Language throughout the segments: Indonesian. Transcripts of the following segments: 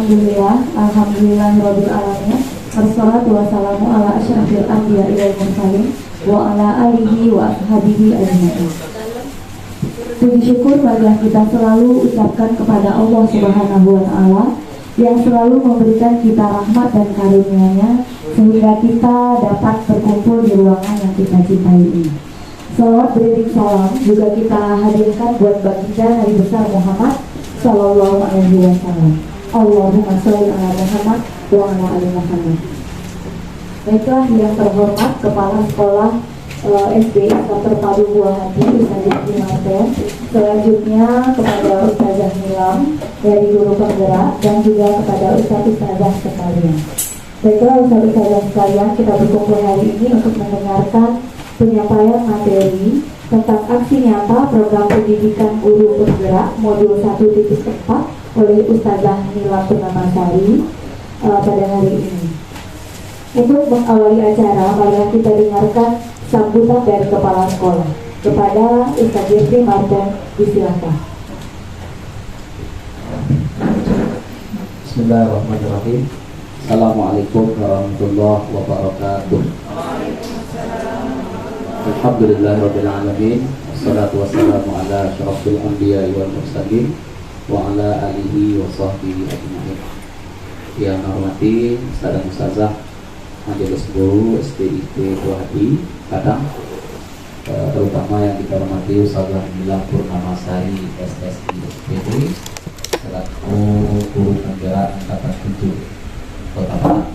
Alhamdulillahirabbil alamin. Wassalatu wassalamu ala asyrafil anbiya'i wal mursalin wa ala alihi wa ashabihi ajma'in. Puji syukur marilah kita selalu ucapkan kepada Allah Subhanahu wa taala yang selalu memberikan kita rahmat dan karunia-Nya sehingga kita dapat berkumpul di ruangan yang kita cintai ini. Salawat beriring salam juga kita hadirkan buat baginda Nabi besar Muhammad sallallahu alaihi wasallam. Allahumma sholli ala Muhammad wa ala ali Muhammad. Baiklah yang terhormat Kepala Sekolah SD Islam Terpadu Buah Hati Ustazah Nilam. Selanjutnya kepada Ustazah Nilam dari Guru Penggerak dan juga kepada Ustazah sekalian. Baiklah Ustazah sekalian, kita berkumpul hari ini untuk mendengarkan penyampaian materi tentang aksi nyata program pendidikan guru penggerak modul 1.4 oleh Ustazah Nilam Purnamasari pada hari ini. Untuk mengawali acara, marilah kita dengarkan sambutan dari Kepala Sekolah. Kepada Ustaz Jeffrey Martin, disilakan. Bismillahirrahmanirrahim. Assalamualaikum warahmatullahi wabarakatuh. Alhamdulillahirabbil alamin. Wassalatu wassalamu ala asyrafil anbiya'i wal mursalin wa ala alihi wa sahbihi ajma'in. Yang hormati Ustaz dan Ustazah Majelis Guru SDIT Buah Hati Padang, terutama yang kita hormati Ustazah Nilam Purnamasari SSI SPD selaku Guru Penggerak Angkatan 7 Kota Padang.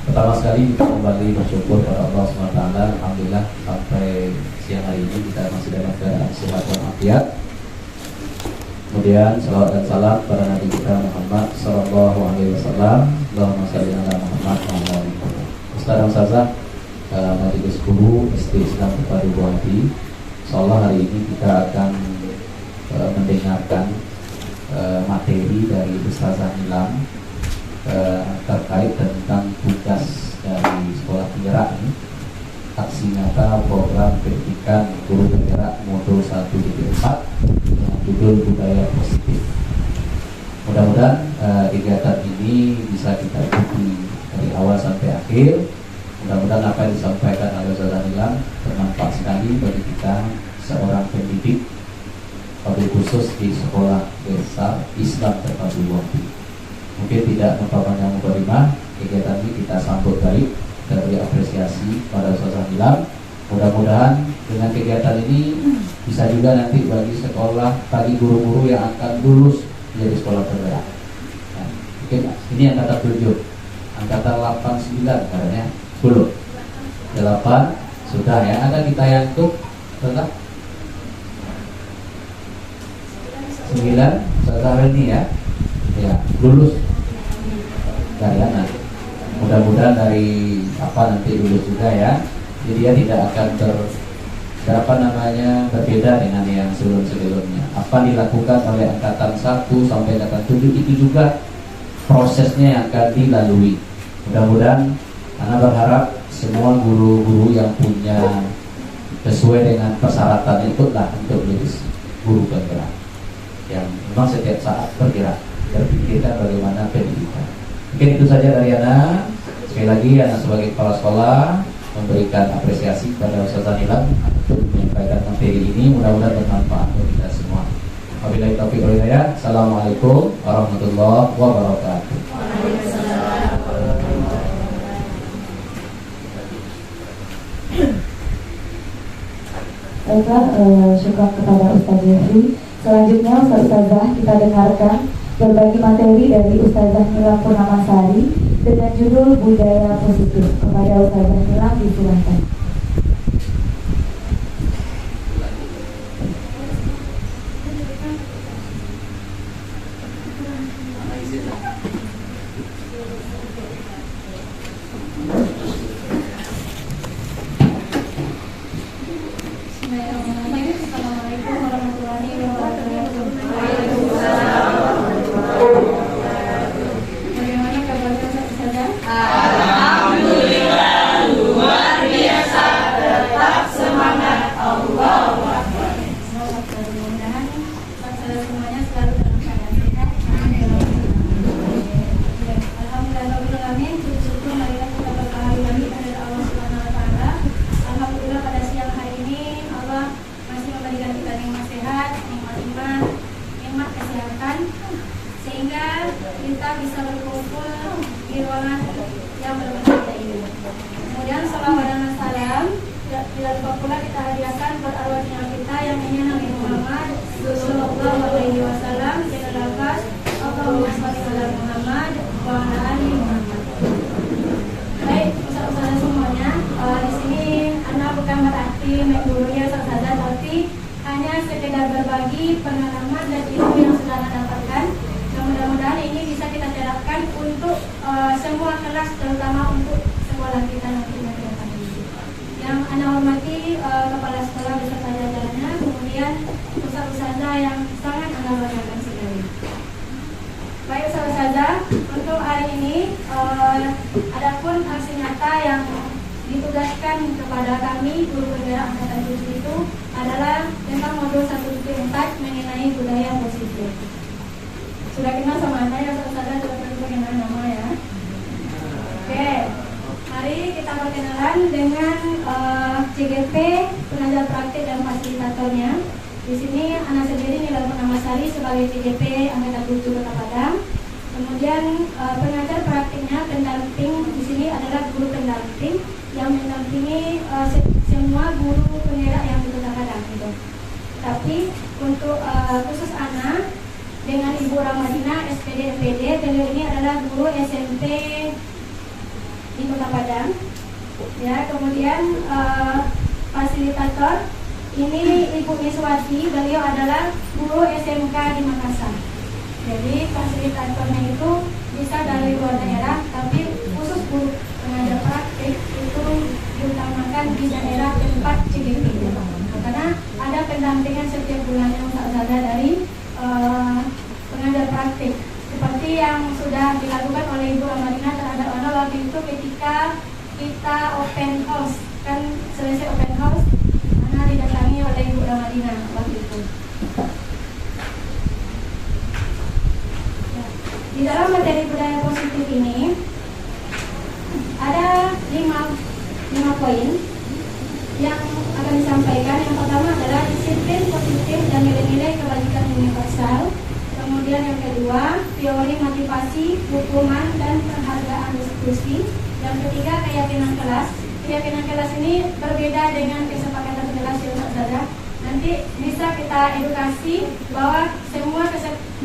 Pertama sekali kita kembali bersyukur pada Allah SWT. Alhamdulillah sampai siang hari ini kita masih dalam keadaan sehat walafiat. Kemudian salawat dan salam pada Nabi kita Muhammad sallallahu alaihi wasallam. Allahumma shalli ala Muhammad wa ala ali Muhammad. Ustaz dan Ustazah Majelis Guru SD Islam Terpadu Buah Hati, insyaallah hari ini kita akan mendengarkan materi dari Ustazah Nilam terkait tentang tugas dari sekolah penggerak ini, aksi nyata program pendidikan guru penggerak modul 1.4 dengan judul budaya positif. Mudah-mudahan kegiatan ini bisa kita ikuti dari awal sampai akhir. Mudah-mudahan apa yang disampaikan oleh Ustazah Nilam bermanfaat sekali bagi kita seorang pendidik, wabil khusus di sekolah desa Islam Terpadu Buah Hati. Mungkin tidak memperpanjang mukadimah, kegiatan ini kita sambut baik dan beri apresiasi pada Ustazah Nilam. Mudah-mudahan dengan kegiatan ini bisa juga nanti bagi sekolah, bagi guru-guru yang akan lulus menjadi sekolah penggerak. Nah, mungkin ini angkatan 7, angkatan 89 katanya 10, 8 sudah ya. Ada kita yang tuh berapa? 9 Ustazah ini ya lulus dari anak. Mudah-mudahan dari nanti lulus juga ya. Jadi dia tidak akan berbeda dengan yang sebelum-sebelumnya. Apa dilakukan oleh angkatan 1 sampai angkatan 7 itu juga prosesnya yang akan dilalui. Mudah-mudahan Ana berharap semua guru-guru yang punya sesuai dengan persyaratan itulah untuk menjadi guru penggerak yang memang setiap saat bergerak berpikirkan bagaimana pendidikan. Mungkin itu saja dari Ana. Sekali lagi Ana sebagai kepala sekolah memberikan apresiasi kepada Ustazah Nilam untuk menyampaikan materi ini. Mudah-mudahan bermanfaat untuk kita semua. Wabillahi taufiq wal hidayah. Assalamualaikum warahmatullahi wabarakatuh. Baiklah, syukur kepada Ustaz Jeffrey. Selanjutnya Ustazah kita dengarkan berbagi materi dari Ustazah Nilam Purnamasari dengan judul budaya positif. Kepada Ustazah Nilam disilakan. Assalamualaikum warahmatullahi wabarakatuh. Bagaimana kabar Ustazah? Alhamdulillah luar biasa. Jangan lupa pula kita hadiahkan buat arwahnya kita yang ingin Nabi Muhammad Sallallahu Alaihi Wasallam. Kita lafaz Allahumma sholli ala Muhammad wa ala ali Muhammad. Baik, ustaz-ustaz semuanya, di sini Ana bukan berarti menggurui ustazah, tapi hanya sekedar berbagi pengalaman dan ilmu yang sudah Ana dapatkan. Dan mudah-mudahan ini bisa kita terapkan untuk semua kelas, terutama untuk sekolah kita nanti ke depan. Yang Ana hormati kepala sekolah beserta jajarannya, kemudian ustaz-ustazah yang sangat Ana banggakan sekali. Baik ustazah, untuk hari ini adapun aksi nyata yang ditugaskan kepada kami guru penggerak angkatan 7 itu adalah tentang modul 1.4 mengenai budaya positif. Sudah kenal sama Anda ya ustazah, sudah perkenalan nama ya. Oke, mari kita perkenalan dengan CGP, pengajar praktik dan fasilitatornya. Di sini Ana sendiri Nila Purnamasari sebagai CGP angkatan 7 Kota Padang. Kemudian pengajar praktiknya pendamping di sini adalah guru pendamping yang mendampingi semua guru penggerak yang di Kota Padang gitu. Tapi untuk khusus Ana dengan Ibu Ramadina SPD MPD, beliau ini adalah guru SMP di Kota Padang. Ya, kemudian fasilitator ini Ibu Miswati, beliau adalah guru SMK di Makassar. Jadi fasilitatornya itu bisa dari luar daerah, tapi khusus guru pengajar praktik itu diutamakan di daerah tempat CGP. Karena ada pendampingan setiap bulannya ustazah dari pengajar praktik. Seperti yang sudah dilakukan oleh Ibu Ramadina terhadap Ana waktu itu ketika kita open house, kan selesai open house Ana didatangi oleh Ibu Ramadina waktu itu. Di dalam materi budaya positif ini ada 5 poin yang akan disampaikan. Yang pertama adalah disiplin positif dan nilai-nilai kebajikan universal. Kemudian yang kedua, teori motivasi, hukuman dan penghargaan diskusi. Yang ketiga, keyakinan kelas. Keyakinan kelas ini berbeda dengan kesepakatan kelas yang saudara. Nanti bisa kita edukasi bahwa semua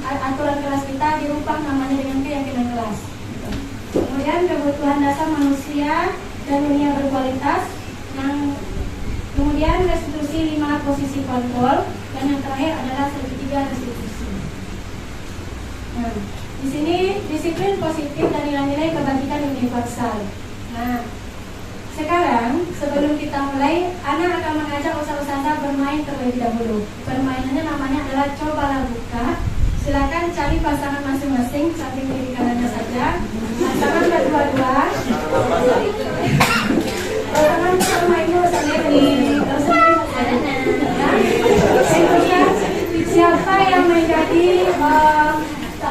aturan kelas kita dirubah namanya dengan keyakinan kelas. Kemudian kebutuhan dasar manusia dan dunia berkualitas. Yang kemudian restitusi 5 posisi kontrol, dan yang terakhir adalah segitiga restitusi. Nah, di sini disiplin positif dan nilai-nilai kebajikan universal. Nah, sekarang sebelum kita mulai, Ana akan mengajak ustazah bermain terlebih dahulu. Permainannya namanya adalah cobalah buka. Silakan cari pasangan masing-masing samping kiri kanannya saja. Pasangan berdua-dua. Pasangan sama ibu saya di siapa yang menjadi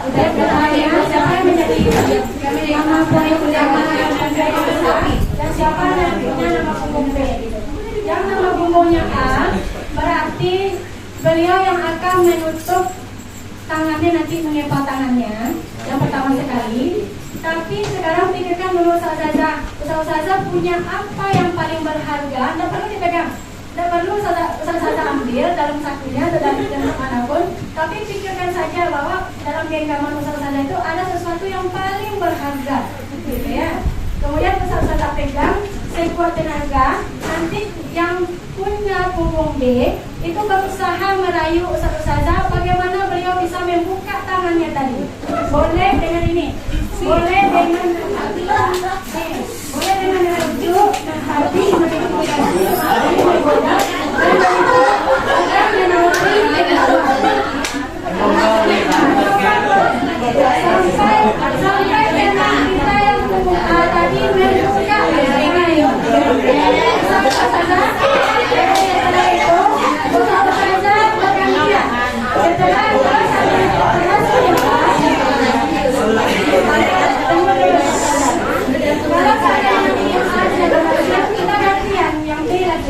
siapa yang menjadi nama poin utama dan siapa yang punya nama punggung B. Yang nama punggungnya A berarti beliau yang akan menutup tangannya, nanti mengepal tangannya yang pertama sekali. Tapi sekarang pikirkan dulu ustazah punya apa yang paling berharga, tidak perlu dipegang, tidak perlu ustazah ambil dalam sakunya atau dari tempat manapun. Tapi pikirkan saja bahwa dalam genggaman ustazah itu ada sesuatu yang paling berharga, gitu ya. Kemudian ustazah pegang sekuat tenaga. Nanti yang punya punggung B itu berusaha merayu ustazah bagaimana beliau bisa membuka tangannya tadi. Boleh dengan ini, boleh dengan boleh dengan rujuk hati sampai dengan kita yang tadi membuka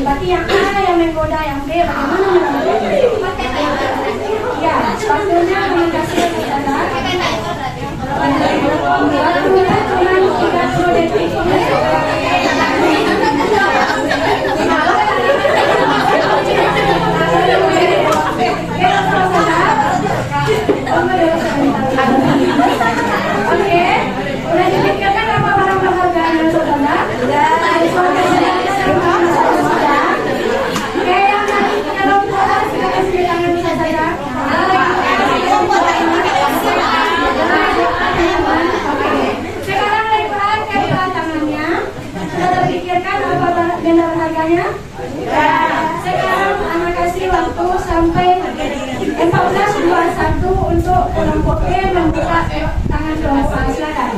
berarti yang A yang menggoda yang B bagaimana? Ya, waktunya komunikasi saudara. Waktunya cuma 30 detik. semuanya? Ya. Sekarang anak kasih waktu sampai 14.21 untuk kelompok E membuka tangan kelompok A. Silakan.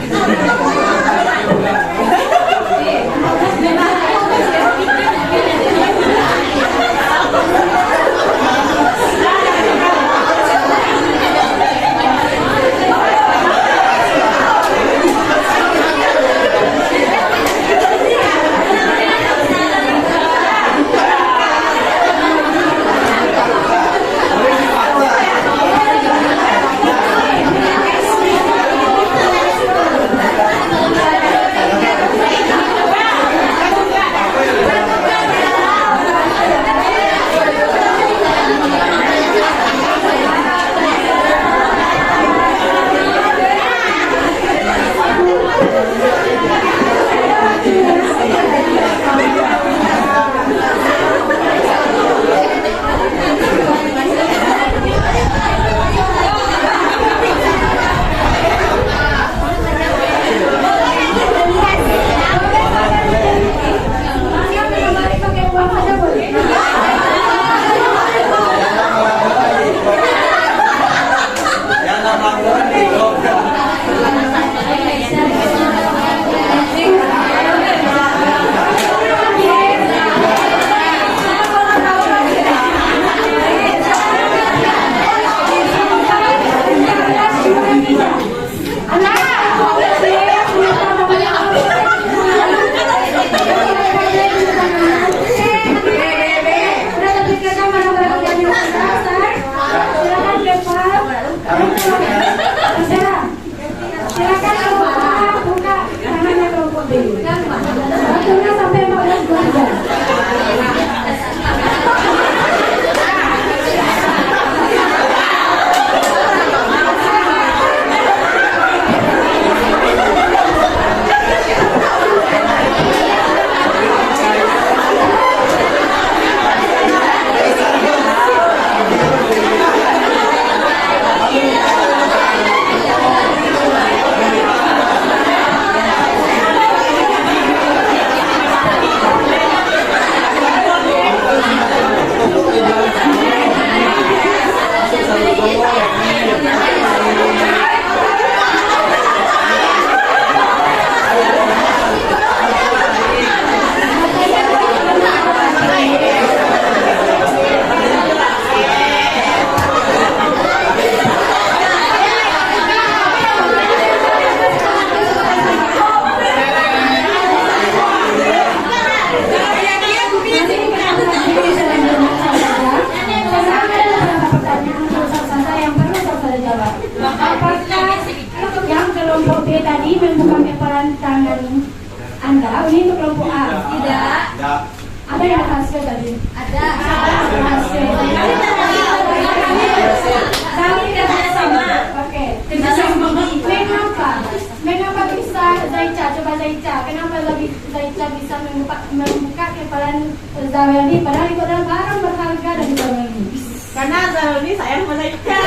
Membuka kepalan Zaweli, padahal itu adalah barang berharga dari Zaweli. Karena Zaweli sayang sama Zaica.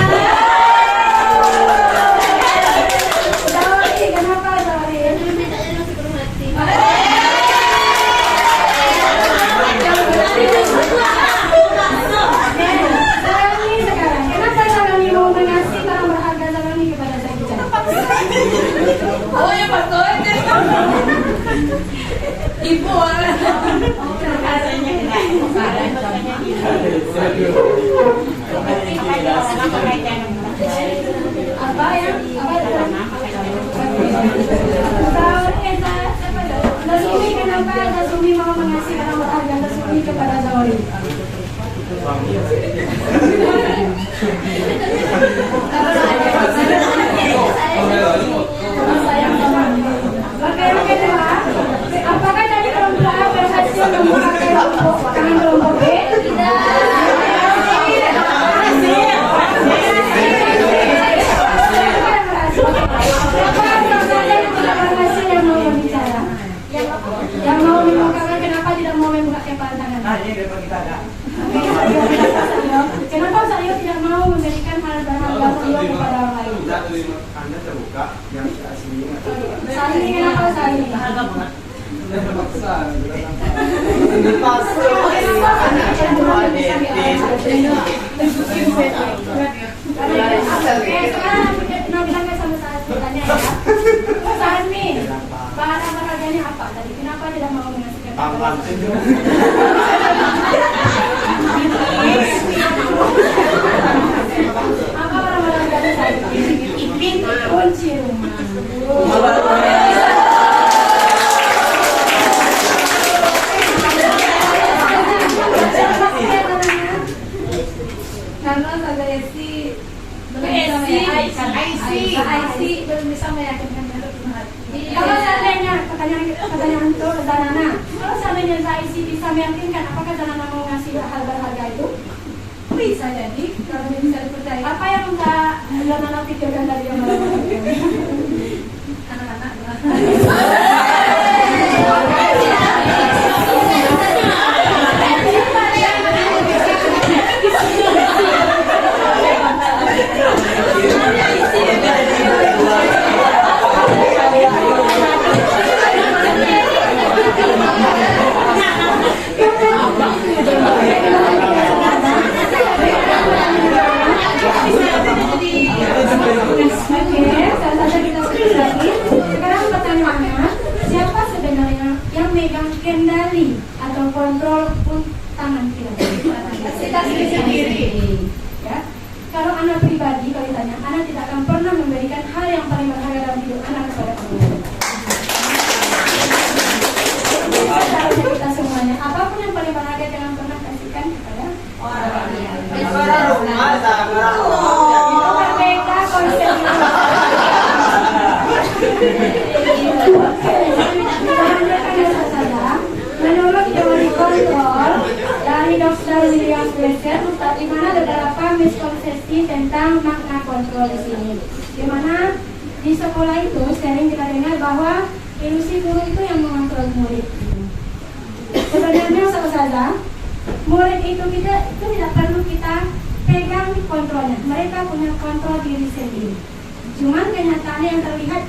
Zaweli, kenapa Zaweli? Zaweli sekarang, kenapa Zaweli mau mengasih barang berharga Zaweli kepada Zaica? Oh ya betul. Ibu apa yang Zasumi, kenapa Zasumi mau mengasih barang berharga Zasumi kepada Zaweli? Sayang sama. Oke, kedua, apakah dari kelompok A berhasil membuka kelompok tangan kelompok B? Tidak. Yang mau membukakan, kenapa tidak mau membuka kepalan tangan? Kenapa Sayo tidak mau memberikan hal berharga Sayo kepada orang lain? Anda terbuka yang aslinya. Sayo kenapa Sayo? Sekarang kita bilang sama saat bertanya ya. Sani, bahan olahraganya apa tadi? Kenapa tidak mau mengasihkan? Apa bahan olahraganya tadi? Ipin kunci rumah. Karena Saga Esi belum bisa meyakinkan kalau seandainya pertanyaan itu Zanana, kalau seandainya Zaisi bisa meyakinkan, apakah Zanana mau ngasih hal berharga itu? Bisa jadi, kalau dia bisa dipercaya. Apa yang Zanana pikirkan dari yang anak-anak? Sekarang pertanyaannya, siapa sebenarnya yang megang kendali atau kontrol tangan kita? Kita sendiri. Ya. Kalau anak pribadi, kalau ditanya, anak tidak akan pernah memberikan hal yang paling berharga dalam hidup anak kepada kamu. Cara kita semuanya, apapun yang paling berharga jangan pernah kasihkan kepada orang lain. Berbeda konsepnya. Menurut teori kontrol dari Dr. William Blaser, di mana beberapa miskonsepsi tentang makna kontrol di sini. Di mana di sekolah itu sering kita dengar bahwa ilusi guru itu yang mengontrol murid. Sebenarnya saudara, murid itu tidak perlu kita pegang kontrolnya. Mereka punya kontrol diri sendiri. Cuman kenyataannya yang terlihat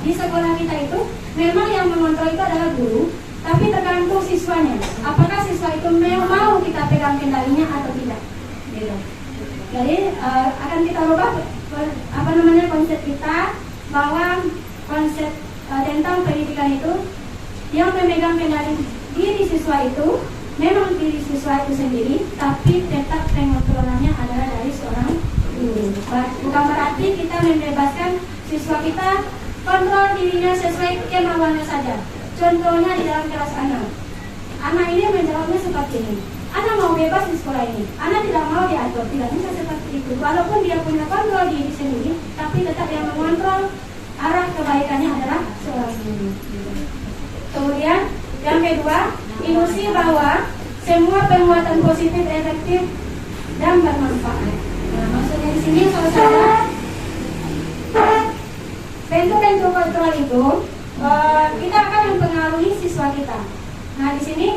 di sekolah kita itu memang yang mengontrol itu adalah guru, tapi tergantung siswanya. Apakah siswa itu mau kita pegang kendalinya atau tidak? Gitu. Jadi akan kita ubah konsep kita bahwa konsep tentang pendidikan itu yang memegang kendali diri siswa itu memang diri siswa itu sendiri, tapi tetap pengontrolannya adalah dari seorang guru. Bukan berarti kita membebaskan siswa kita kontrol dirinya sesuai kemauannya saja. Contohnya di dalam kelas anak ini menjawabnya seperti ini. Anak mau bebas di sekolah ini. Anak tidak mau diatur, tidak bisa seperti itu. Walaupun dia punya kontrol diri sendiri, tapi tetap yang mengontrol arah kebaikannya adalah seorang guru. Kemudian yang kedua, ilusi bahwa semua penguatan positif efektif dan bermanfaat. Nah, maksudnya di sini saudara, bentuk-bentuk kontrol itu kita akan mempengaruhi siswa kita. Nah, di sini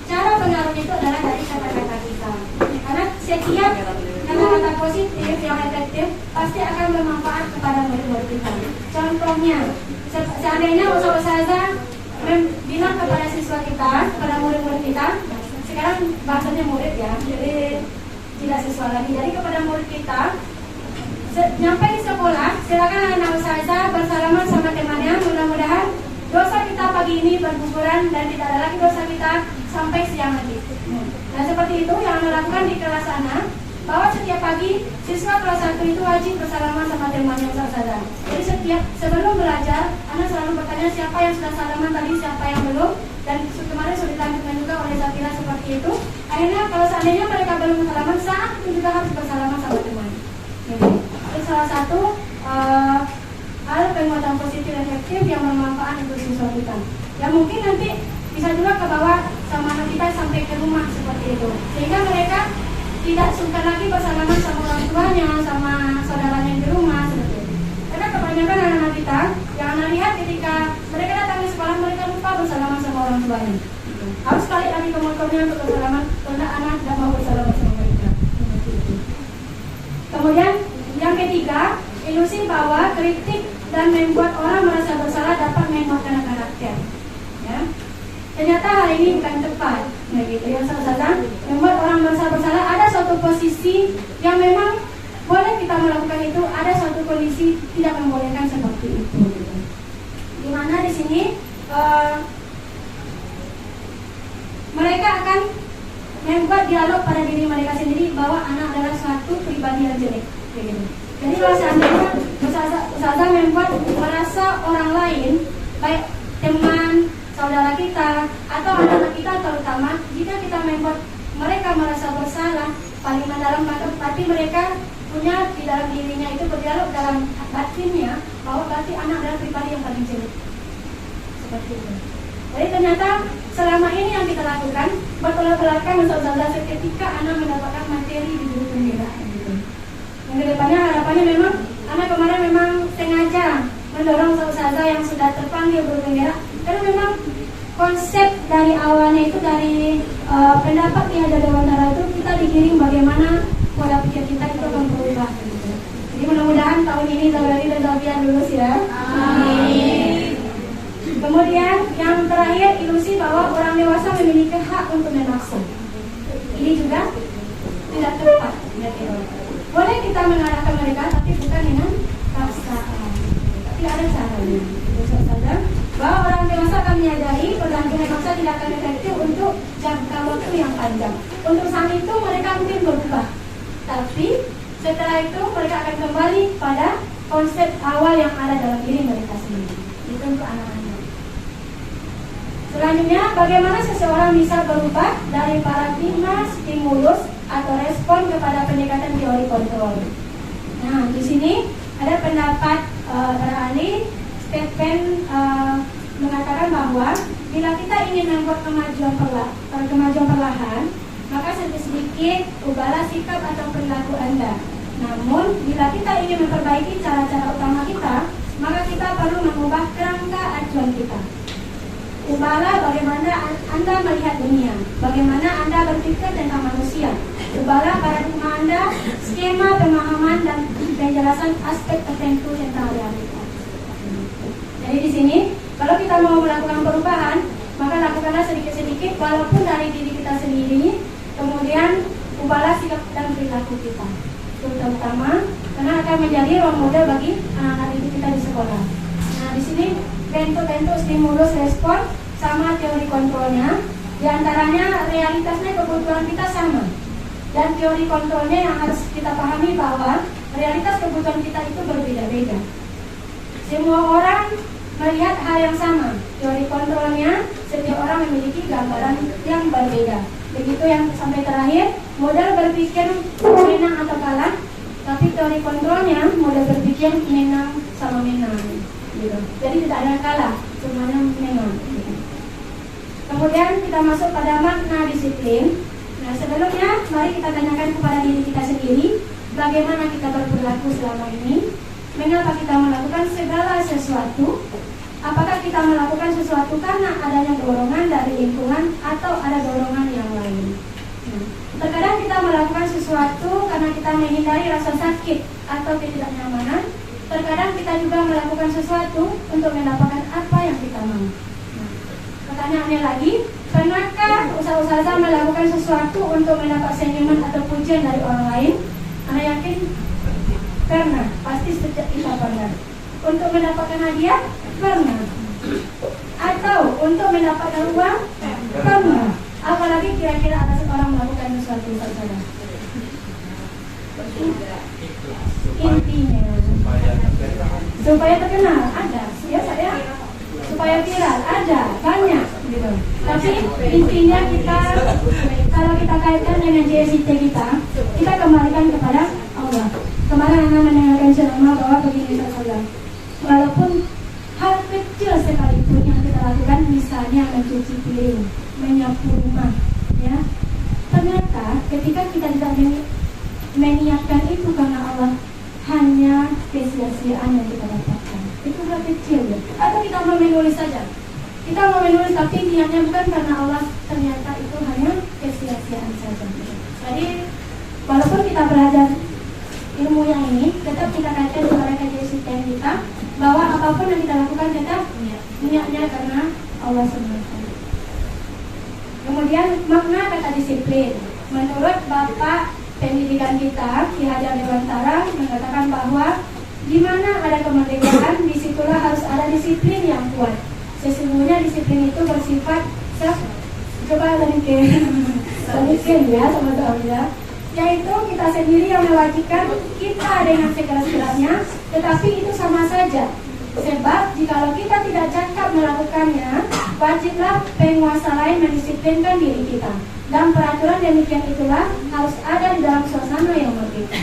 cara pengaruhnya itu adalah dari kata-kata kita. Karena setiap kata-kata positif yang efektif pasti akan bermanfaat kepada murid-murid kita. Contohnya, seandainya ustazah bilang kepada siswa kita, kepada murid-murid kita, sekarang bahasanya murid ya, jadi tidak siswa lagi. Jadi kepada murid kita, nyampe di sekolah, silakan anak ustazah bersalaman sama temannya. Mudah-mudahan dosa kita pagi ini berguguran dan tidak ada lagi dosa kita sampai siang lagi. Nah, seperti itu yang Anda lakukan di kelas sana, bahwa setiap pagi siswa kelas 1 itu wajib bersalaman sama temannya ustazah. Jadi sebelum belajar, Anda selalu bertanya siapa yang sudah salaman tadi, siapa yang belum, dan kemarin sudah dilanjutkan juga oleh Zakira seperti itu. Akhirnya kalau seandainya mereka belum salaman, saat itu juga harus bersalaman sama teman. Itu salah satu hal penguatan positif efektif yang bermanfaat untuk siswa kita. Ya mungkin nanti bisa juga ke bawah sama anak kita sampai ke rumah seperti itu, sehingga mereka tidak sungkan lagi bersalaman sama orang tuanya, sama saudaranya di rumah seperti itu. Karena kebanyakan anak-anak kita yang Anda lihat ketika mereka datang ke sekolah, mereka lupa bersalaman sama orang tuanya. Harus sekali lagi ke motornya untuk bersalaman, karena anak tidak mau bersalaman sama mereka. Kemudian yang ketiga, ilusi bahwa kritik dan membuat orang merasa bersalah dapat menguatkan karakter. Ya. ternyata hal ini bukan tepat. Nah gitu ya saudara, membuat orang merasa bersalah. Ada suatu posisi yang memang boleh kita melakukan itu, ada suatu kondisi tidak membolehkan seperti itu. Gitu. Dimana di sini mereka akan membuat dialog pada diri mereka sendiri bahwa anak adalah suatu pribadi yang jelek. Gitu. Jadi kalau seandainya usaha membuat merasa orang lain, baik teman, saudara kita, atau anak-anak kita terutama, jika kita membuat mereka merasa bersalah, paling mendalam hati mereka punya di dalam dirinya itu berdialog dalam batinnya bahwa berarti anak adalah pribadi yang paling jelek. Seperti itu. Jadi ternyata selama ini yang kita lakukan bertolak belakang saudara seketika anak mendapatkan materi di guru pembinaan. Yang kedepannya harapannya memang anak kemarin memang sengaja mendorong usaha yang sudah terpanggil bergerak karena memang konsep dari awalnya itu dari pendapat di Hajah Dewantara itu kita digiring bagaimana pola pikir kita itu akan berubah. Jadi mudah-mudahan tahun ini Zawari dan Zafian lulus ya. Amin. Kemudian yang terakhir ilusi bahwa orang dewasa memiliki hak untuk menafsu. Ini juga tidak tepat. Boleh kita mengarahkan mereka, tapi bukan dengan paksaan. Tapi ada caranya. Saudara, bahwa orang dewasa akan menyadari pergantian masa tidak akan efektif untuk jangka waktu yang panjang. Untuk saat itu mereka mungkin berubah, tapi setelah itu mereka akan kembali pada konsep awal yang ada dalam diri mereka sendiri. Itu untuk anak-anak. Selanjutnya, bagaimana seseorang bisa berubah dari paradigma stimulus atau respon kepada pendekatan teori kontrol. Nah, di sini ada pendapat ahli Stephen mengatakan bahwa bila kita ingin membuat kemajuan perlahan, maka sedikit ubahlah sikap atau perilaku Anda. Namun, bila kita ingin memperbaiki cara-cara utama kita, maka kita perlu mengubah kerangka acuan kita. Ubahlah bagaimana Anda melihat dunia, bagaimana Anda berpikir tentang manusia. Ubahlah paradigma Anda, skema pemahaman dan penjelasan aspek tertentu tentang realitas. Jadi di sini, kalau kita mau melakukan perubahan, maka lakukanlah sedikit-sedikit, walaupun dari diri kita sendiri. Kemudian ubahlah sikap dan perilaku kita, terutama karena akan menjadi role model bagi anak-anak didik kita di sekolah. Nah, di sini bentuk-bentuk stimulus respon sama teori kontrolnya, diantaranya realitasnya kebutuhan kita sama. Dan teori kontrolnya yang harus kita pahami bahwa realitas kebutuhan kita itu berbeda-beda. Semua orang melihat hal yang sama. Teori kontrolnya, setiap orang memiliki gambaran yang berbeda. Begitu yang sampai terakhir, model berpikir menang atau kalah, tapi teori kontrolnya model berpikir menang sama menang. Gitu. Jadi tidak ada yang kalah, semuanya menang. Gitu. Kemudian kita masuk pada makna disiplin. Nah, sebelumnya mari kita tanyakan kepada diri kita sendiri, bagaimana kita berperilaku selama ini, mengapa kita melakukan segala sesuatu, apakah kita melakukan sesuatu karena adanya dorongan dari lingkungan atau ada dorongan yang lain. Nah, terkadang kita melakukan sesuatu karena kita menghindari rasa sakit atau ketidaknyamanan, terkadang kita juga melakukan sesuatu untuk mendapatkan apa yang kita mau. Nah, pertanyaannya lagi, pernahkah usaha-usaha melakukan sesuatu untuk mendapat senyuman atau pujian dari orang lain? Anda yakin? Pernah, pasti setiap kita pernah. Untuk mendapatkan hadiah? Pernah. Atau untuk mendapatkan uang? Pernah. Apalagi kira-kira ada seorang melakukan sesuatu saja. Intinya supaya terkenal ada, ya saya. Supaya viral ada, banyak gitu. Tapi intinya kita, kalau kita kaitkan dengan JSIT kita kembalikan kepada Allah. Kemarin Anda mendengarkan ceramah bahwa begini saja. Walaupun hal kecil sekalipun yang kita lakukan, misalnya mencuci piring, menyapu rumah, ya. Ternyata ketika kita tidak meniatkan itu karena Allah, hanya kesia-siaan yang kita dapatkan. Itu hal kecil ya. Atau kita mau menulis saja. Kita mau menulis tapi niatnya bukan karena Allah, ternyata itu hanya kesia-siaan saja. Jadi walaupun kita belajar ilmu yang ini, tetap kita kaitkan kepada kajian kita bahwa apapun yang kita lakukan tetap niatnya karena Allah semata. Kemudian makna kata disiplin. Menurut Bapak Pendidikan kita, Ki Hajar Dewantara mengatakan bahwa di mana ada kemerdekaan, disitulah harus ada disiplin yang kuat. Sesungguhnya disiplin itu bersifat coba balikin ya teman-teman, yaitu kita sendiri yang mewajibkan kita dengan sekeras-kerasnya, tetapi itu sama saja. Sebab jikalau kita tidak cakap melakukannya, wajiblah penguasa lain mendisiplinkan diri kita. Dan peraturan demikian itulah harus ada di dalam suasana yang merdeka.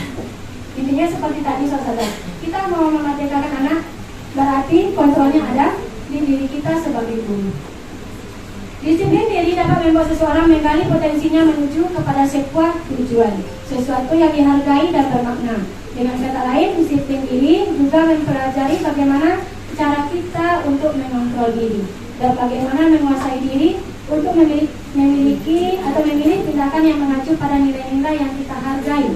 Intinya seperti tadi saudara, kita mau memerdekakan anak, berarti kontrolnya ada di diri kita sebagai guru. Disiplin diri dapat membuat seseorang menggali potensinya menuju kepada sebuah tujuan, sesuatu yang dihargai dan bermakna. Dengan kata lain, disiplin diri juga mempelajari bagaimana cara kita untuk mengontrol diri dan bagaimana menguasai diri untuk memiliki atau memilih tindakan yang mengacu pada nilai-nilai yang kita hargai.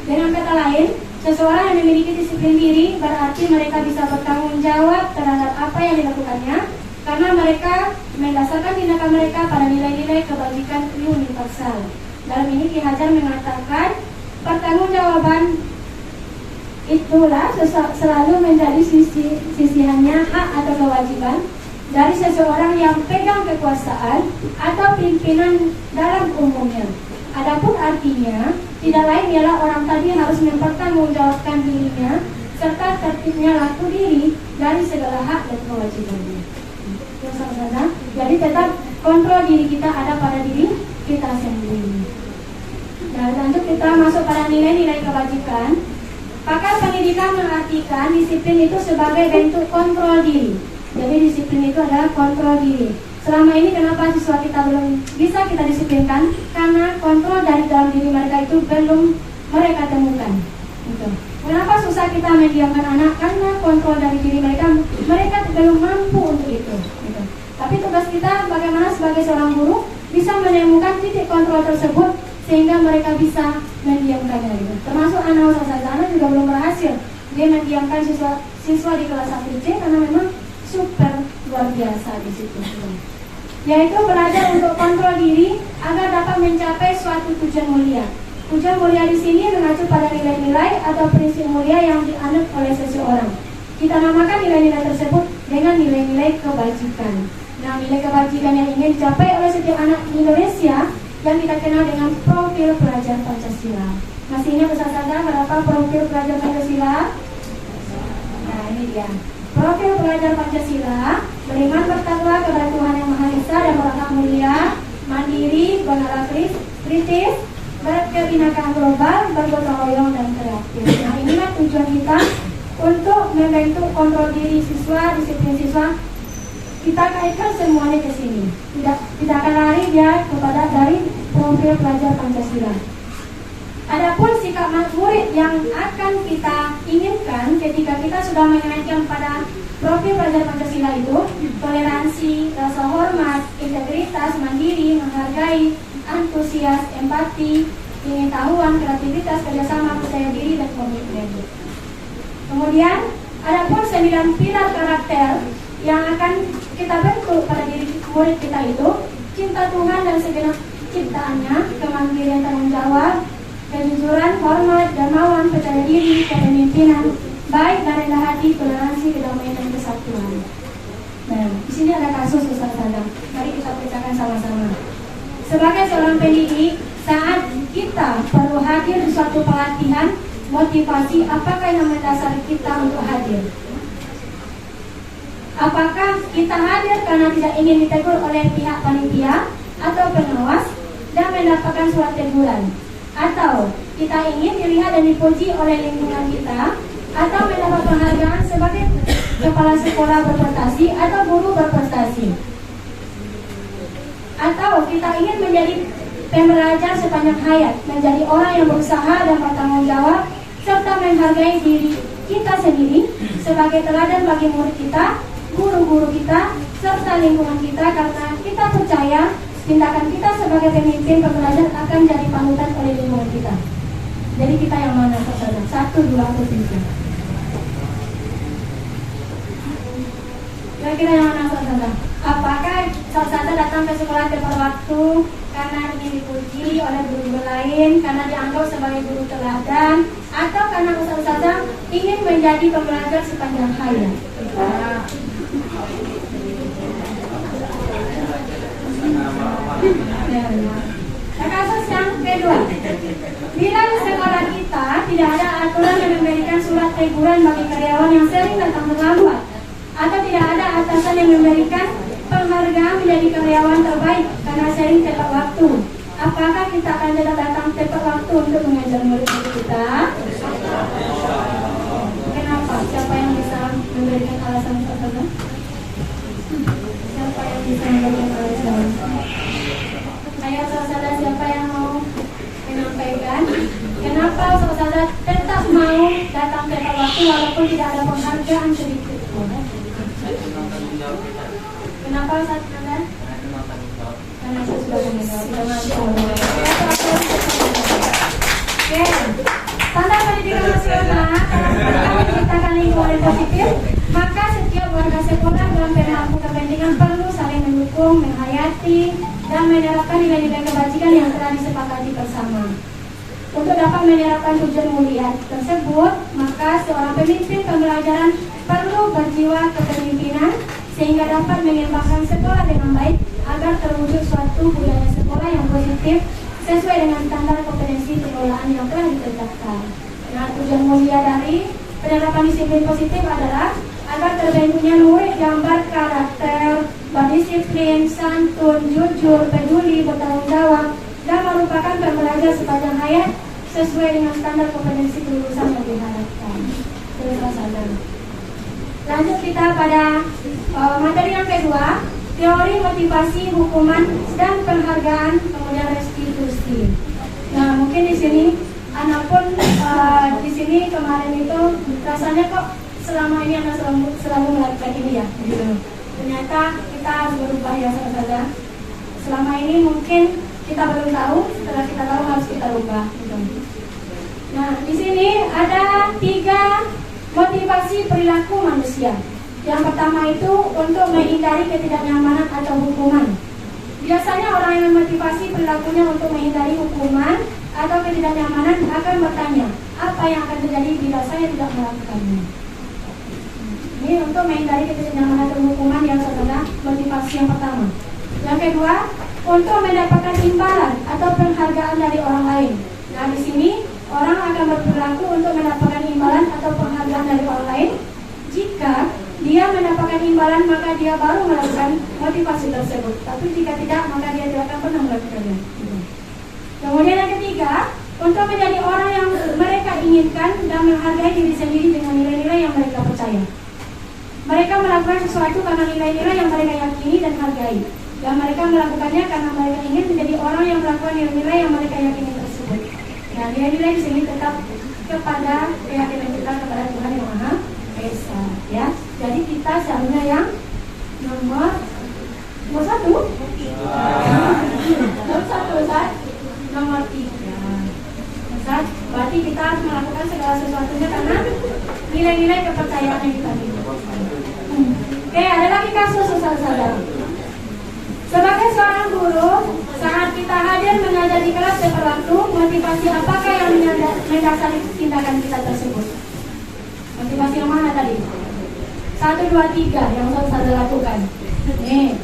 Dengan kata lain, seseorang yang memiliki disiplin diri berarti mereka bisa bertanggung jawab terhadap apa yang dilakukannya, karena mereka mendasarkan tindakan mereka pada nilai-nilai kebajikan universal. Dalam ini Ki Hajar mengatakan, pertanggungjawaban itulah selalu menjadi sisihannya hak atau kewajiban dari seseorang yang pegang kekuasaan atau pimpinan dalam umumnya. Adapun artinya, tidak lain ialah orang tadi harus mempertanggungjawabkan dirinya serta tertibnya laku diri dari segala hak dan kewajibannya. Jadi tetap kontrol diri kita ada pada diri kita sendiri. Nah, lanjut kita masuk pada nilai-nilai kebajikan. Pakar pendidikan mengartikan disiplin itu sebagai bentuk kontrol diri. Jadi disiplin itu adalah kontrol diri. Selama ini kenapa siswa kita belum bisa kita disiplinkan? Karena kontrol dari dalam diri mereka itu belum mereka temukan. Gitu. Kenapa susah kita mendiamkan anak? Karena kontrol dari diri mereka belum mampu untuk itu. Gitu. Tapi tugas kita bagaimana sebagai seorang guru bisa menemukan titik kontrol tersebut sehingga mereka bisa mendiamkannya. Gitu. Termasuk anak Ustazah juga belum berhasil dia mendiamkan siswa di kelas 1C karena memang super luar biasa di situ. Yaitu belajar untuk kontrol diri agar dapat mencapai suatu tujuan mulia. Tujuan mulia di sini mengacu pada nilai-nilai atau prinsip mulia yang dianut oleh seseorang. Kita namakan nilai-nilai tersebut dengan nilai-nilai kebajikan. Nah, nilai kebajikan yang ingin dicapai oleh setiap anak di Indonesia yang kita kenal dengan profil pelajar Pancasila. Masih ingat Ustazah berapa profil pelajar Pancasila? Nah, ini dia. Profil pelajar Pancasila: beriman bertakwa kepada Tuhan Yang Maha Esa dan berakhlak mulia, mandiri, bernalar kritis, berkebinekaan global, bergotong royong dan kreatif. Nah, inilah tujuan kita untuk membentuk kontrol diri siswa, disiplin siswa. Kita kaitkan semuanya ke sini. Tidak akan lari dia kepada dari profil pelajar Pancasila. Adapun sikap murid yang akan kita inginkan ketika kita sudah mengaitkan pada profil pelajar Pancasila itu toleransi, rasa hormat, integritas, mandiri, menghargai, antusias, empati, pengetahuan, kreativitas, kerjasama, percaya diri, dan komitmen. Kemudian adapun 9 pilar karakter yang akan kita bentuk pada diri murid kita itu: cinta Tuhan dan segenap ciptaannya, kemandirian tanggung jawab, kejujuran, hormat, dermawan, percaya diri, kepemimpinan, baik dan rendah hati, toleransi, kedamaian dan kesatuan. Nah, di sini ada kasus Ustazah. Mari kita bacakan sama-sama. Sebagai seorang pendidik, saat kita perlu hadir di suatu pelatihan motivasi, apakah yang mendasari kita untuk hadir? Apakah kita hadir karena tidak ingin ditegur oleh pihak panitia atau pengawas dan mendapatkan surat teguran? Atau kita ingin dilihat dan dipuji oleh lingkungan kita, atau mendapat penghargaan sebagai kepala sekolah berprestasi atau guru berprestasi? Atau kita ingin menjadi pembelajar sepanjang hayat, menjadi orang yang berusaha dan bertanggung jawab, serta menghargai diri kita sendiri sebagai teladan bagi murid kita, guru-guru kita, serta lingkungan kita, karena kita percaya tindakan kita sebagai pemimpin pembelajar akan jadi panutan oleh lingkungan kita. Jadi kita yang mana saudara? 1, 2, atau 3? Kira-kira yang mana saudara? Apakah Saudara datang ke sekolah tepat waktu karena ingin dipuji oleh guru-guru lain, karena dianggap sebagai guru teladan, atau karena saudara ingin menjadi pembelajar sepanjang hayat. Kasus yang kedua, bila di sekolah kita tidak ada aturan yang memberikan surat teguran bagi karyawan yang sering datang terlambat, atau tidak ada atasan yang memberikan penghargaan menjadi karyawan terbaik karena sering tepat waktu, apakah kita akan tetap datang tepat waktu untuk mengajar murid-murid kita? Kenapa? Siapa yang bisa memberikan alasan tersebut? Siapa yang bisa memberikan alasan? Ayo saudara, siapa yang mau menyampaikan? Kenapa saudara tetap mau datang tepat waktu walaupun tidak ada penghargaan sedikit pun? Kenapa saat Anda? Karena saya sudah meninggal. Oke, standar pendidikan nasional kalau menciptakan lingkungan positif, maka setiap warga sekolah dalam pemangku kepentingan perlu saling mendukung, menghayati, dan menerapkan nilai-nilai kebajikan yang telah disepakati bersama. Untuk dapat menerapkan tujuan mulia tersebut, maka seorang pemimpin pembelajaran perlu berjiwa kepemimpinan sehingga dapat mengembangkan sekolah dengan baik agar terwujud suatu budaya sekolah yang positif sesuai dengan standar kompetensi pengelolaan yang telah ditetapkan. Nah, tujuan mulia dari penerapan disiplin positif adalah agar terbentuknya murid yang berkarakter, berdisiplin, santun, jujur, peduli, bertanggung jawab, dan merupakan pembelajar sepanjang hayat sesuai dengan standar kompetensi kelulusan yang diharapkan. Terus lanjut kita pada materi yang kedua, teori motivasi, hukuman, dan penghargaan, kemudian restitusi. Nah, mungkin di sini anak pun di sini kemarin itu rasanya kok selama ini anak selalu melakukan ini ya. Gitu. Ternyata kita harus berubah ya saudara. Selama ini mungkin kita belum tahu, setelah kita tahu harus kita ubah. Gitu. Nah, di sini ada 3 motivasi perilaku manusia. Yang pertama itu untuk menghindari ketidaknyamanan atau hukuman. Biasanya orang yang motivasi perilakunya untuk menghindari hukuman atau ketidaknyamanan akan bertanya, apa yang akan terjadi bila saya tidak melakukannya? Ini untuk menghindari ketidaknyamanan atau hukuman yang saudara, motivasi yang pertama. Yang kedua, untuk mendapatkan imbalan atau penghargaan dari orang lain. Nah, di sini orang akan berperilaku untuk mendapatkan imbalan atau penghargaan dari orang lain. Jika dia mendapatkan imbalan, maka dia baru melakukan motivasi tersebut. Tapi jika tidak, maka dia tidak akan pernah melakukannya. Kemudian yang ketiga, untuk menjadi orang yang mereka inginkan dan menghargai diri sendiri dengan nilai-nilai yang mereka percaya. Mereka melakukan sesuatu karena nilai-nilai yang mereka yakini dan hargai. Dan mereka melakukannya karena mereka ingin menjadi orang yang melakukan nilai-nilai yang mereka yakini tersebut. Nah, nilai-nilai di sini tetap kepada keyakinan kita kepada Tuhan yang Maha Esa, ya. Jadi kita seharusnya yang nomor 1. Nomor 3. Berarti kita harus melakukan segala sesuatunya karena nilai-nilai kepercayaan yang kita miliki. Oke, ada lagi kasus saudara. Sebagai seorang guru, saat kita hadir mengajar di kelas tepat waktu, motivasi apakah yang mendasari tindakan kita tersebut? Motivasi yang mana tadi? 1, 2, 3 yang saudara lakukan. Nih.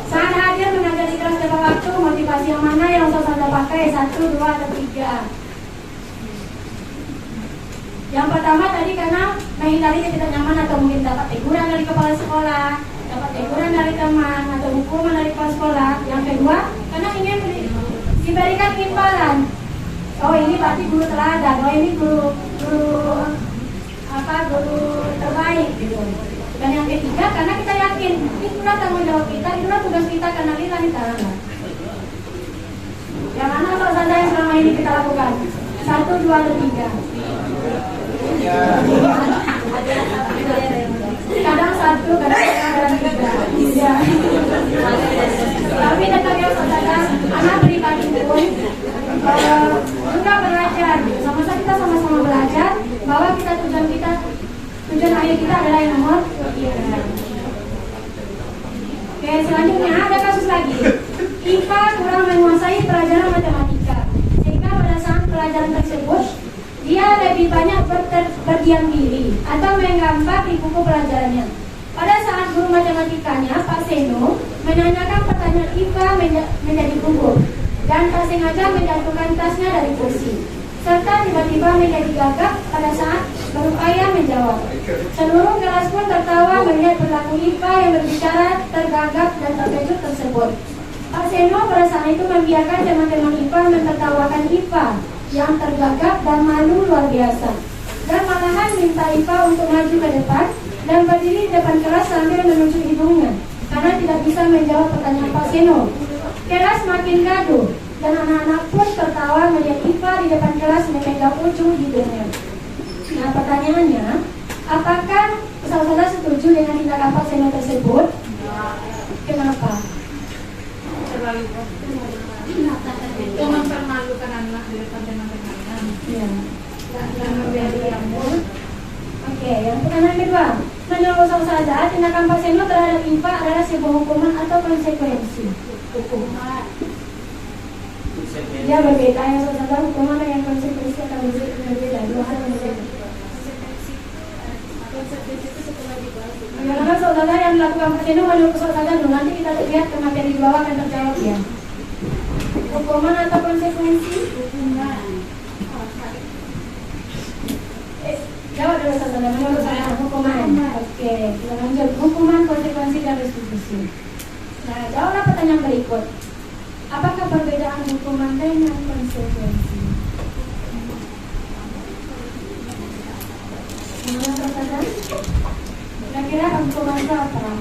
Saat hadir mengajar di kelas tepat waktu, motivasi yang mana yang saudara pakai? 1, 2, atau 3? Yang pertama tadi karena menghindari ketidaknyamanan atau mungkin dapat teguran dari kepala sekolah, dapat teguran dari teman atau hukuman dari kepala sekolah. Yang kedua, karena ingin diberikan imbalan. Oh, ini berarti guru teladan. Oh, ini guru terbaik gitu. Dan yang ketiga, karena kita yakin itulah tanggung jawab kita, itulah tugas kita karena lillahi ta'ala. Yang mana saudara yang selama ini kita lakukan? 1, 2, atau 3? Kadang 1, kadang 3. Ya. Tapi tetap ya saudara, anak pribadi pun juga belajar. Kita sama-sama belajar bahwa tujuan akhir kita adalah yang nomor 3. Oke, Oke, selanjutnya ada kasus lagi. IPA kurang menguasai pelajaran matematika, sehingga pada saat pelajaran tersebut dia lebih banyak berdiam diri atau menggambar di buku pelajarannya. Pada saat guru matematikanya, Pak Seno, menanyakan pertanyaan IPA menjadi gugup dan tak sengaja menjatuhkan tasnya dari kursi, serta tiba-tiba menjadi gagap pada saat berupaya menjawab. Seluruh kelas pun tertawa melihat perilaku IPA yang berbicara tergagap dan terkejut tersebut. Pak Seno pada saat itu membiarkan teman-teman IPA mentertawakan IPA yang tergagap dan malu luar biasa, dan malahan minta IPA untuk maju ke depan dan berdiri di depan kelas sambil menunjuk hidungnya karena tidak bisa menjawab pertanyaan Pak Seno. Kelas makin gaduh dan anak-anak pun tertawa melihat IPA di depan kelas memegang ujung hidungnya. Nah, pertanyaannya, apakah saudara setuju dengan tindakan Pak Seno tersebut? Kenapa? Terlalu mempermalukan anak di depan teman-teman. Ya, dan memberi ampun. Oke, yang pertanyaan kedua, menurut saudara tindakan Pak Seno terhadap IPA adalah sebuah hukuman atau konsekuensi? Hukuman. Ya berbeda ya saudara, hukuman dengan konsekuensi akan berbeda, dua hal yang berbeda. Bagaimana saudara yang dilakukan Pak Seno menurut saudara? Nanti kita lihat ke materi di bawah akan terjawab ya. Hukuman atau konsekuensi? Hukuman. Jawab dulu saudara, menurut saya hukuman. Oke, kita lanjut. Hukuman, konsekuensi, dan restitusi. Nah, jawablah pertanyaan berikut. Apakah perbedaan hukuman dengan konsekuensi? Menurut saudara, kira-kira hukuman itu apa?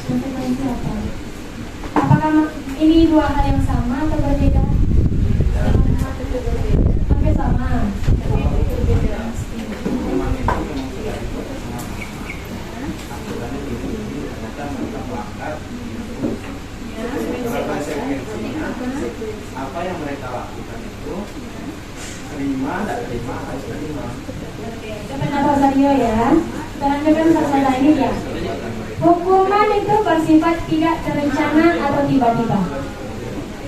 Konsekuensi apa? Apakah ini dua hal yang sama atau berbeda? Hampir sama. Apa yang mereka lakukan itu terima, tidak terima, harus terima. Kenapa Sario ya? Kita lanjutkan masalah ini ya. Hukuman itu bersifat tidak terencana atau tiba-tiba.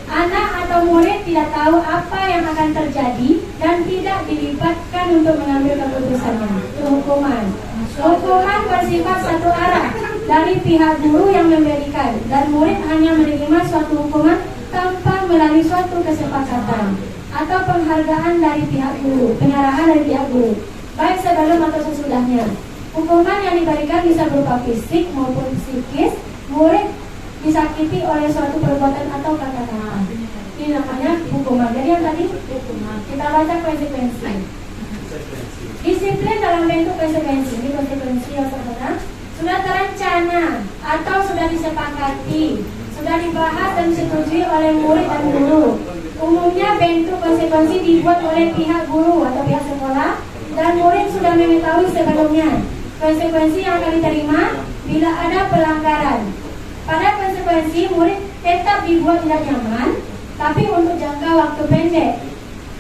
Anak atau murid tidak tahu apa yang akan terjadi dan tidak dilibatkan untuk mengambil keputusannya. Itu hukuman. Hukuman bersifat satu arah dari pihak guru yang memberikan, dan murid hanya menerima suatu hukuman tanpa melalui suatu kesepakatan atau penghargaan dari pihak guru, pengarahan dari pihak guru, baik sebelum atau sesudahnya. Hukuman yang diberikan bisa berupa fisik maupun psikis. Murid disakiti oleh suatu perbuatan atau kata-kata. Ini namanya hukuman. Jadi yang tadi hukuman. Kita baca konsekuensi. Disiplin dalam bentuk konsekuensi. Ini konsekuensi yang saudara sudah terencana atau sudah disepakati, sudah dibahas dan disetujui oleh murid dan guru. Umumnya bentuk konsekuensi dibuat oleh pihak guru atau pihak sekolah, dan murid sudah mengetahui sebelumnya konsekuensi yang akan diterima bila ada pelanggaran. Pada konsekuensi, murid tetap dibuat tidak nyaman, tapi untuk jangka waktu pendek.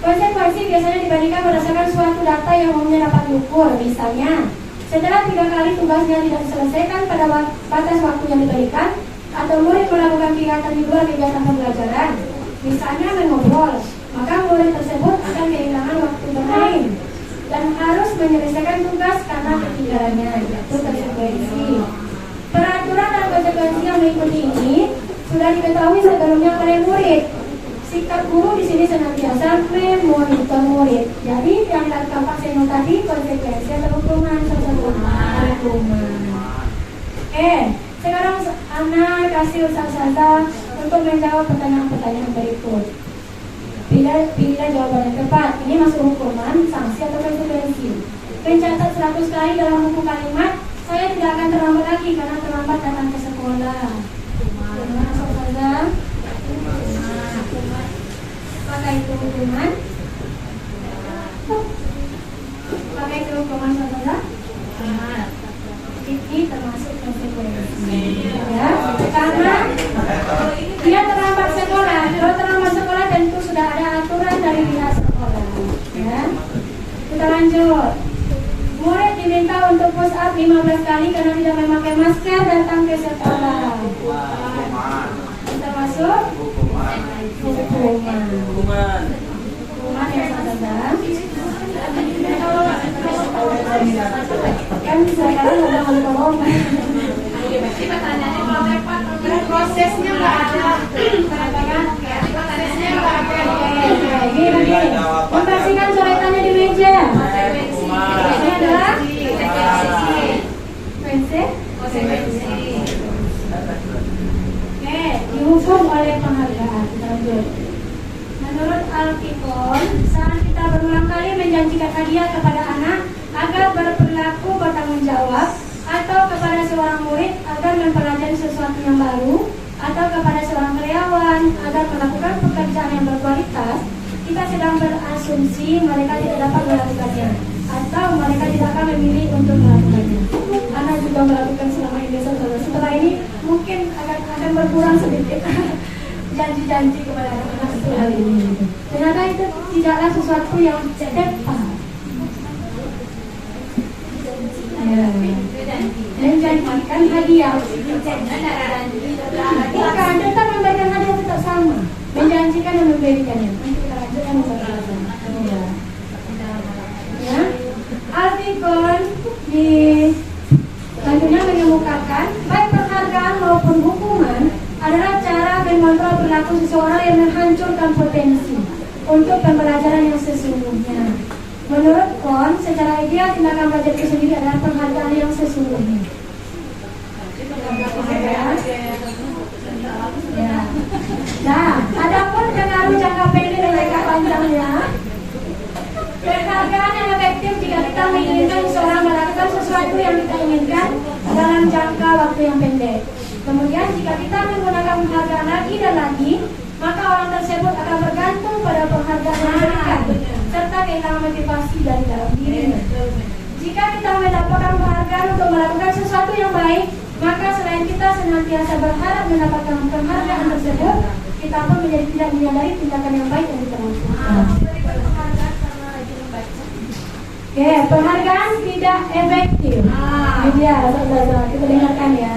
Konsekuensi biasanya dibandingkan berdasarkan suatu data yang umumnya dapat diukur. Misalnya, setelah 3 kali tugasnya tidak diselesaikan pada batas waktu yang diberikan, atau murid melakukan kegiatan di luar kegiatan pembelajaran, misalnya mengobrol, maka murid tersebut akan kehilangan waktu bermain dan harus menyelesaikan tugas karena ketinggalannya. Itu konsekuensi. Peraturan dan konsekuensi yang mengikuti ini sudah diketahui sebelumnya oleh murid. Sikap guru di sini senantiasa memonitor murid. Jadi yang dilakukan Pak Seno tadi konsekuensi atau hukuman? Hukuman. Sekarang Ana kasih usaha-usaha untuk menjawab pertanyaan-pertanyaan berikut. Bila jawaban yang tepat, ini masuk hukuman, sanksi atau konsekuensi. Pencatat 100 kali dalam buku kalimat, saya tidak akan terlambat lagi karena terlambat datang ke sekolah. Gimana saudara? Apakah itu hukuman? Apakah itu hukuman saudara? Ini termasuk konsekuensi. Ya, karena dia terlambat sekolah. Kalau terlambat sekolah tentu sudah ada aturan dari pihak sekolah. Ya, kita lanjut. Murid diminta untuk push up 15 kali karena tidak memakai masker datang ke sekolah. Termasuk hukuman yang sedang. Kan sekarang ngomong-ngomong. Prosesnya nggak ada. Prosesnya nggak ada. Gini. Membersihkan coretannya di meja. Ini adalah konsekuensi. Oke, dihukum oleh penghargaan. Lanjut. Menurut Al-Qiqon, saat kita berulang kali menjanjikan hadiah kepada anak agar berperilaku bertanggung jawab, atau kepada seorang murid agar mempelajari sesuatu yang baru, atau kepada seorang karyawan agar melakukan pekerjaan yang berkualitas, kita sedang berasumsi mereka tidak dapat melakukannya, atau mereka tidak akan memilih untuk melakukannya. Anak juga melakukan selama ini. Setelah ini mungkin akan berkurang sedikit janji-janji kepada anak-anak setelah ini. Ternyata itu tidaklah sesuatu yang tepat. Menjanjikan hadiah. Bukan, tetap memberikan hadiah tetap sama. Menjanjikan dan memberikannya. Nanti kita lanjutkan ya. Al-Qiqon di selanjutnya mengemukakan baik penghargaan maupun hukuman adalah cara mengontrol perilaku seseorang yang menghancurkan potensi untuk pembelajaran yang sesungguhnya. Menurut Kon, secara ideal tindakan belajar itu sendiri adalah penghargaan yang sesungguhnya. Ya. Nah, adapun pengaruh jangka pendek dan jangka panjangnya, penghargaan yang efektif jika kita menginginkan seseorang melakukan sesuatu yang kita inginkan dalam jangka waktu yang pendek. Kemudian jika kita menggunakan penghargaan lagi dan lagi, maka orang tersebut akan bergantung pada penghargaan yang diberikan serta kehilangan motivasi dari dalam dirinya. Jika kita mendapatkan penghargaan untuk melakukan sesuatu yang baik, maka selain kita senantiasa berharap mendapatkan penghargaan tersebut, kita pun menjadi tidak menyadari tindakan yang baik yang kita lakukan. Oke, penghargaan tidak efektif. Ini dia, kita dengarkan ya.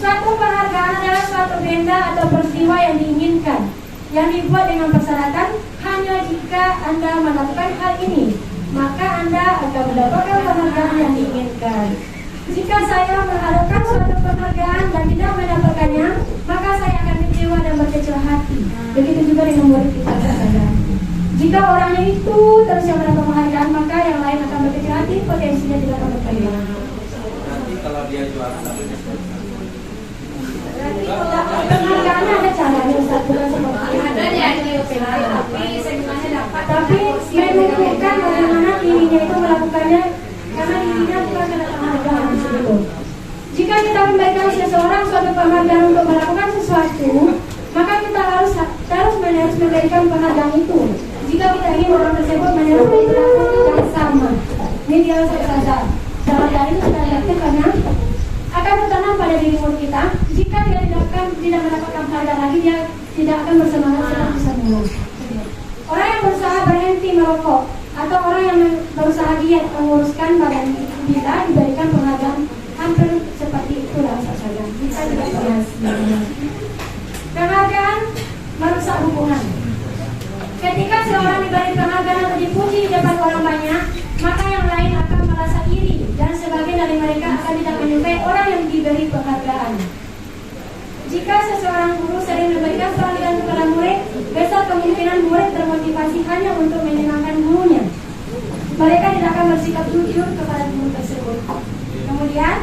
Suatu penghargaan adalah suatu benda atau peristiwa yang diinginkan, yang dibuat dengan persyaratan hanya jika Anda melakukan hal ini, maka Anda akan mendapatkan penghargaan yang diinginkan. Jika saya mengharapkan suatu penghargaan dan tidak mendapatkannya, maka saya akan kecewa dan berkecil hati. Begitu juga dengan murid kita saja. Jika orangnya itu terus yang mendapat penghargaan, maka yang lain akan berkecil hati, potensinya tidak akan berkembang. Nanti kalau dia jualan Penghargaannya ada caranya, Ustaz, bukan seperti Ada ya, tapi sebenarnya dapat. tapi menunjukkan bagaimana dirinya itu melakukannya karena dirinya bukan karena penghargaan itu. Jika kita memberikan seseorang suatu penghargaan untuk melakukan sesuatu, maka kita harus memberikan penghargaan itu. Jika kita ingin orang tersebut menyerap perilaku yang sama, ini dia saja. Dalam hal ini kita lihat karena akan tertanam pada diri murid kita. Jika dia tidak mendapatkan penghargaan lagi, dia tidak akan bersemangat seperti semula. Orang yang berusaha berhenti merokok atau orang yang berusaha diet menguruskan badan kita diberikan penghargaan hampir seperti itu rasa saja. Kita tidak pernah. Penghargaan merusak hubungan. Ketika seorang diberi penghargaan atau dipuji di depan orang banyak, maka yang lain akan merasa iri dan sebagian dari mereka akan tidak menyukai orang yang diberi penghargaan. Jika seseorang guru sering memberikan penghargaan kepada murid, besar kemungkinan murid termotivasi hanya untuk menyenangkan gurunya. Mereka tidak akan bersikap jujur kepada guru tersebut. Kemudian,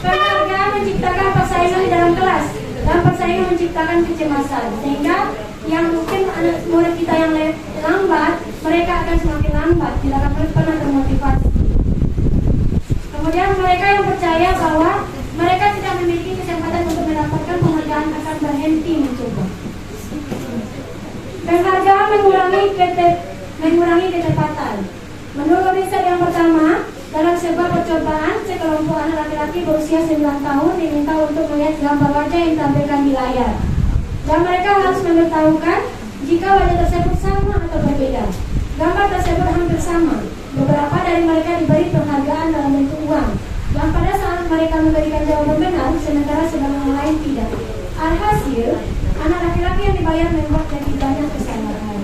penghargaan menciptakan persaingan di dalam kelas dan persaingan menciptakan kecemasan, sehingga yang mungkin anak murid kita yang lambat, mereka akan semakin lambat, tidak akan pernah termotivasi. Kemudian mereka yang percaya bahwa mereka tidak memiliki kesempatan untuk mendapatkan penghargaan akan berhenti mencoba. Penghargaan mengurangi kecepatan. Menurut riset yang pertama, dalam sebuah percobaan, sekelompok anak laki-laki berusia 9 tahun diminta untuk melihat gambar wajah yang ditampilkan di layar. Dan mereka harus memberitahukan jika wajah tersebut sama atau berbeda. Gambar tersebut hampir sama, Beberapa dari mereka diberi penghargaan dalam bentuk uang, yang pada saat mereka memberikan jawaban benar, sementara sedang yang lain tidak. Alhasil, anak laki-laki yang dibayar membuat jadi banyak kesalahan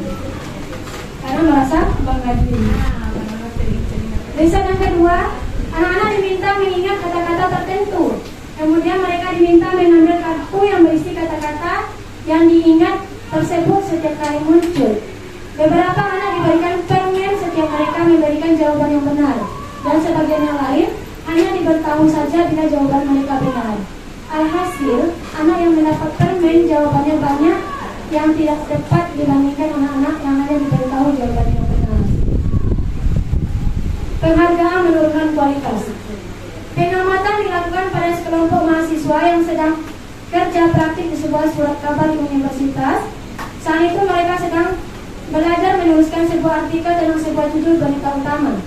karena merasa bangga diri. Riset yang kedua, anak-anak diminta mengingat kata-kata tertentu. Kemudian mereka diminta mengambil kartu yang berisi kata-kata yang diingat tersebut setiap kali muncul. Beberapa anak diberikan permen setiap mereka memberikan jawaban yang benar, dan sebagian yang lain hanya diberitahu saja bila jawaban mereka benar. Alhasil, anak yang mendapat permen jawabannya banyak yang tidak tepat dibandingkan anak-anak yang hanya diberitahu jawaban yang benar. Penghargaan menurunkan kualitas. Pengamatan dilakukan pada sekelompok mahasiswa yang sedang kerja praktik di sebuah surat kabar di universitas. Saat itu mereka sedang belajar menuliskan sebuah artikel tentang sebuah judul berita utama.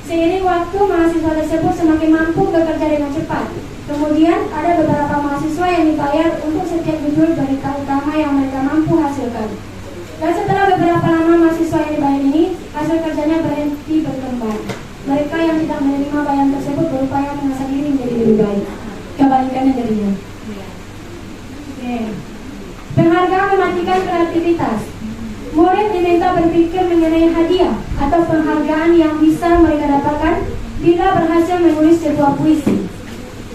Seiring waktu, mahasiswa tersebut semakin mampu bekerja dengan cepat. Kemudian ada beberapa mahasiswa yang dibayar untuk setiap judul berita utama yang mereka mampu hasilkan. Dan setelah beberapa lama mahasiswa yang dibayar ini, hasil kerjanya berhenti berkembang. Mereka yang tidak menerima bayaran tersebut berupaya mengasah diri menjadi lebih baik. Kebalikannya jadinya. Penghargaan mematikan kreativitas. Murid diminta berpikir mengenai hadiah atau penghargaan yang bisa mereka dapatkan bila berhasil menulis sebuah puisi.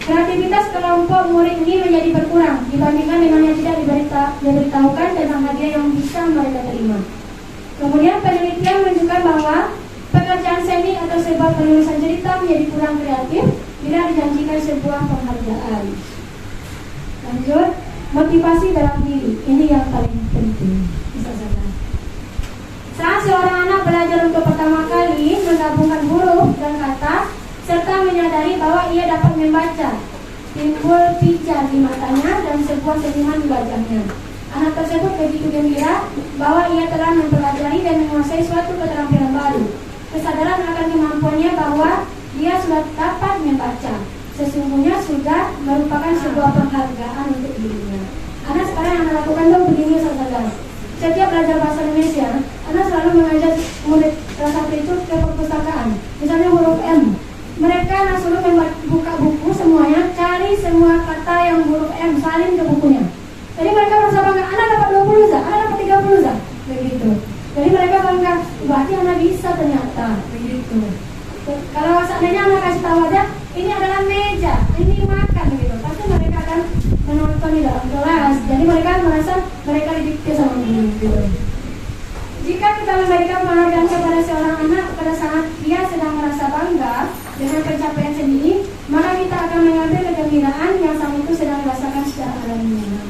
Kreativitas kelompok murid ini menjadi berkurang dibandingkan dengan yang tidak diberitahukan tentang hadiah yang bisa mereka terima. Kemudian penelitian menunjukkan bahwa pekerjaan seni atau sebuah penulisan cerita menjadi kurang kreatif bila dijanjikan sebuah penghargaan. Lanjut, motivasi dalam diri. Ini yang paling penting. Saat seorang anak belajar untuk pertama kali menggabungkan huruf dan kata serta menyadari bahwa ia dapat membaca, timbul pijar di matanya dan sebuah senyuman di wajahnya. Anak tersebut begitu gembira bahwa ia telah mempelajari dan menguasai suatu keterampilan baru. Kesadaran akan kemampuannya bahwa dia sudah dapat membaca sesungguhnya sudah merupakan sebuah penghargaan untuk dirinya. Anak sekarang yang melakukan itu begini, saudara. Setiap belajar bahasa Indonesia, anak selalu mengajak murid kelas 1 itu ke perpustakaan. Misalnya huruf M. Mereka anak suruh membuka buku semuanya, cari semua kata yang huruf M, salin ke bukunya. Jadi mereka merasa bangga, anak dapat 20 za, anak dapat 30 za. Begitu. Jadi mereka bangga, berarti anak bisa ternyata. Begitu. Kalau seandainya anak kasih tahu aja, ini adalah meja, ini makan gitu. Pasti mereka akan menonton di dalam kelas. Jadi mereka merasa mereka didikte sama guru gitu. Jika kita memberikan penghargaan kepada seorang anak pada saat dia sedang merasa bangga dengan pencapaian sendiri, maka kita akan mengambil kegembiraan yang saat itu sedang dirasakan secara alamiah.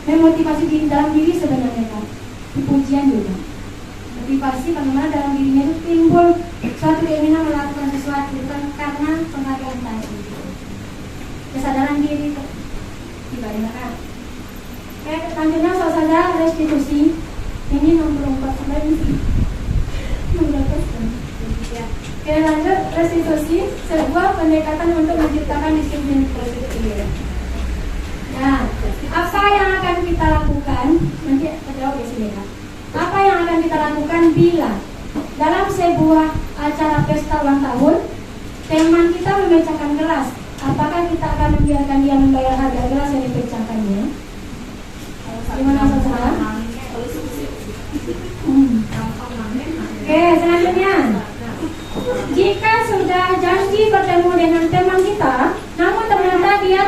Memotivasi di dalam diri sebenarnya kan, pujian juga. Motivasi bagaimana dalam dirinya itu timbul suatu keinginan melakukan sesuatu bukan karena penghargaan tadi. Kesadaran diri dibandingkan. Oke, selanjutnya saudara restitusi. Ini nomor 4 sampai ini. Oke, lanjut restitusi, sebuah pendekatan untuk menciptakan disiplin berpikir. Nah, apa yang akan kita lakukan? Nanti terjawab di sini ya. Apa yang akan kita lakukan bila dalam sebuah acara pesta ulang tahun teman kita memecahkan gelas? Apakah kita akan membiarkan dia membayar harga gelas yang dipecahkannya? Gimana saudara? Oke, selanjutnya, jika sudah janji bertemu dengan teman kita, namun ternyata dia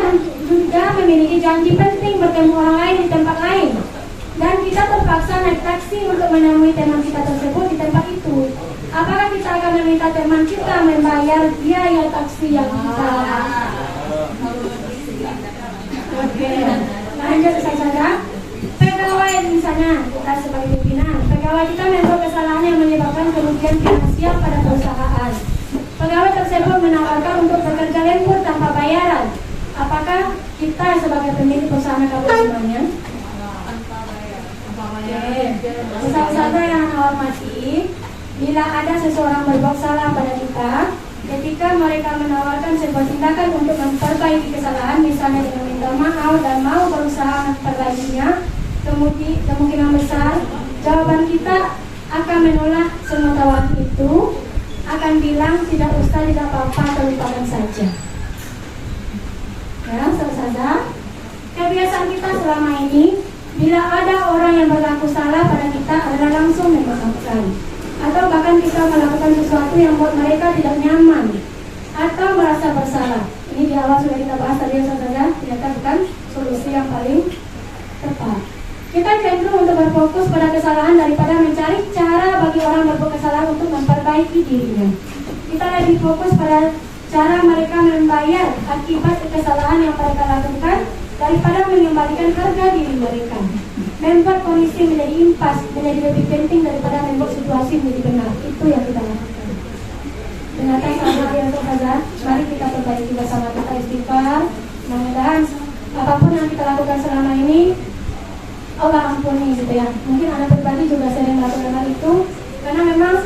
juga memiliki janji penting bertemu orang lain di tempat lain, dan kita terpaksa naik taksi untuk menemui teman kita tersebut di tempat itu, apakah kita akan meminta teman kita membayar biaya taksi yang kita? Oke, lanjut saja. Pegawai misalnya, kita sebagai pimpinan, pegawai kita membuat kesalahan yang menyebabkan kerugian finansial pada perusahaan. Pegawai tersebut menawarkan untuk bekerja lembur tanpa bayaran. Apakah kita sebagai pemilik perusahaan akan menerimanya? Usaha-usaha yang hormati, bila ada seseorang berbuat salah pada kita, ketika mereka menawarkan sebuah tindakan untuk memperbaiki kesalahan, misalnya dengan minta maaf dan mau berusaha memperbaikinya, kemungkinan besar jawaban kita akan menolak semua tawaran itu, akan bilang tidak usah, tidak apa-apa, atau lupakan saja. Ya, saudara, kebiasaan kita selama ini, bila ada orang yang berlaku salah pada kita adalah langsung memaafkan, atau bahkan kita melakukan sesuatu yang membuat mereka tidak nyaman atau merasa bersalah. Ini di awal sudah kita bahas tadi, saudara, ternyata bukan solusi yang paling tepat. Kita cenderung untuk berfokus pada kesalahan daripada mencari cara bagi orang berbuat kesalahan untuk memperbaiki dirinya. Kita lebih fokus pada cara mereka membayar akibat kesalahan yang mereka lakukan daripada mengembalikan harga diri mereka. Membuat kondisi menjadi impas menjadi lebih penting daripada membuat situasi menjadi benar. Itu yang kita lakukan. Ternyata sama yang saudara, mari kita perbaiki bersama, kita istighfar. Mudah-mudahan apapun yang kita lakukan selama ini Allah ampuni gitu ya. Mungkin anak pribadi juga sering melakukan hal itu karena memang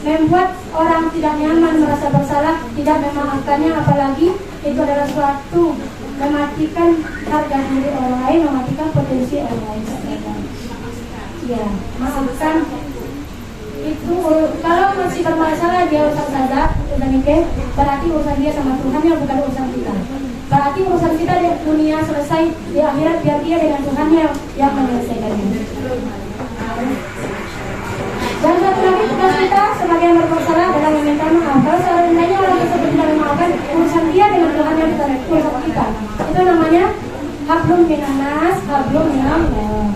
membuat orang tidak nyaman, merasa bersalah, tidak memaafkannya, apalagi itu adalah suatu mematikan harga diri orang lain, mematikan potensi orang lain. Ya, maafkan itu kalau masih bermasalah dia urusan saja, berarti urusan dia sama Tuhannya, bukan urusan kita. Berarti urusan kita di dunia selesai, di akhirat biar dia dengan Tuhannya yang menyelesaikannya. Dan satu lagi tugas kita sebagai yang berbuat salah adalah meminta maaf. Kalau seandainya orang tersebut tidak memaafkan, urusan dia dengan Tuhannya, bukan urusan kita. Itu namanya hablum minanas, hablum minallah.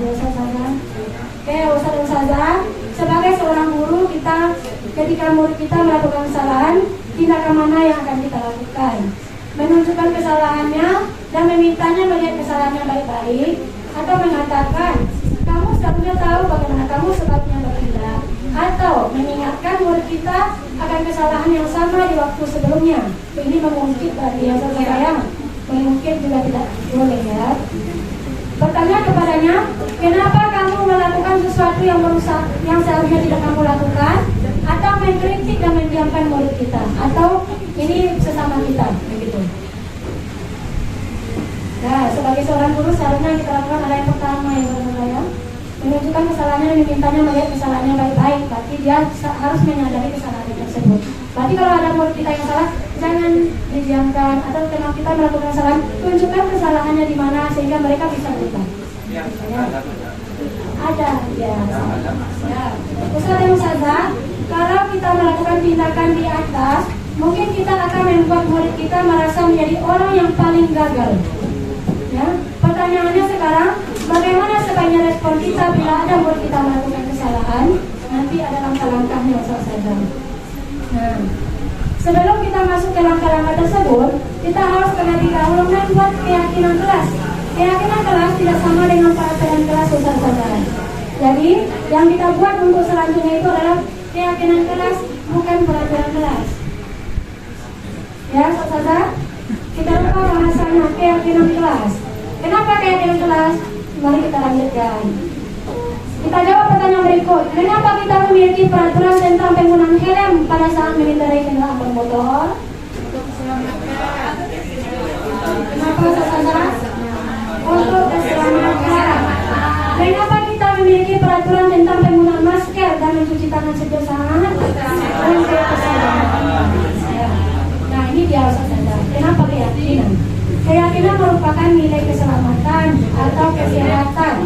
Oke, ustaz-ustazah, sebagai seorang guru kita, ketika murid kita melakukan kesalahan, tindakan mana yang akan kita lakukan? Menunjukkan kesalahannya dan memintanya melihat kesalahannya baik-baik, atau mengatakan kamu seharusnya tahu bagaimana kamu sebaiknya bertindak, atau mengingatkan murid kita akan kesalahan yang sama di waktu sebelumnya. Ini mengungkit tadi ya saudara, mengungkit juga tidak boleh ya. Bertanya kepadanya, kenapa kamu melakukan sesuatu yang merusak, yang seharusnya tidak kamu lakukan, atau mengkritik dan mendiamkan murid kita, atau ini sesama kita, begitu. Nah, sebagai seorang guru seharusnya kita lakukan adalah yang pertama ya saudara, menunjukkan kesalahannya dan memintanya melihat kesalahannya baik-baik. Berarti dia harus menyadari kesalahan tersebut. Berarti kalau ada murid kita yang salah, jangan didiamkan, atau kalau kita melakukan kesalahan, tunjukkan kesalahannya di mana sehingga mereka bisa berubah. Ya. Ada, ya. Ustaz dan Ustazah, kalau kita melakukan tindakan di atas, mungkin kita akan membuat murid kita merasa menjadi orang yang paling gagal. Ya. Pertanyaannya sekarang, bagaimana sebaiknya respon kita bila ada murid kita melakukan kesalahan? Nanti ada langkah-langkahnya Ustazah. Nah, sebelum kita masuk ke langkah-langkah tersebut, kita harus terlebih dahulu membuat keyakinan kelas. Keyakinan kelas tidak sama dengan peraturan kelas Ustazah. Jadi, yang kita buat untuk selanjutnya itu adalah keyakinan kelas, bukan peraturan kelas. Ya, Ustazah, kita lupa bahasanya keyakinan kelas. Kenapa keyakinan kelas? Mari kita lanjutkan. Kita jawab pertanyaan berikut. Kenapa kita memiliki peraturan tentang penggunaan helm pada saat mengendarai kendaraan bermotor? Kenapa Ustazah? Untuk keselamatan. Kenapa kita memiliki peraturan tentang penggunaan masker dan mencuci tangan setiap saat? Untuk keselamatan. Nah, ini dia Ustazah. Kenapa keyakinan? Keyakinan merupakan nilai keselamatan atau kesehatan,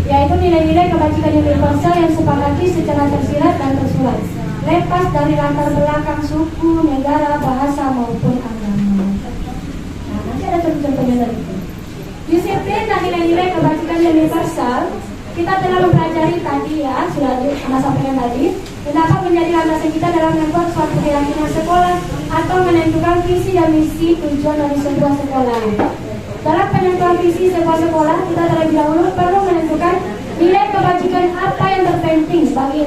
yaitu nilai-nilai kebajikan universal yang sepakati secara tersirat dan tersurat, lepas dari latar belakang suku, negara, bahasa maupun agama. Nah, nanti ada contoh-contohnya dari itu. Disiplin dan nilai-nilai kebajikan universal kita telah mempelajari tadi ya, sudah sampaikan tadi, dan dapat menjadi landasan kita dalam membuat suatu keyakinan sekolah atau menentukan visi dan misi tujuan dari sebuah sekolah. Dalam penentuan visi sebuah sekolah, kita terlebih dahulu perlu menentukan nilai kebajikan apa yang terpenting bagi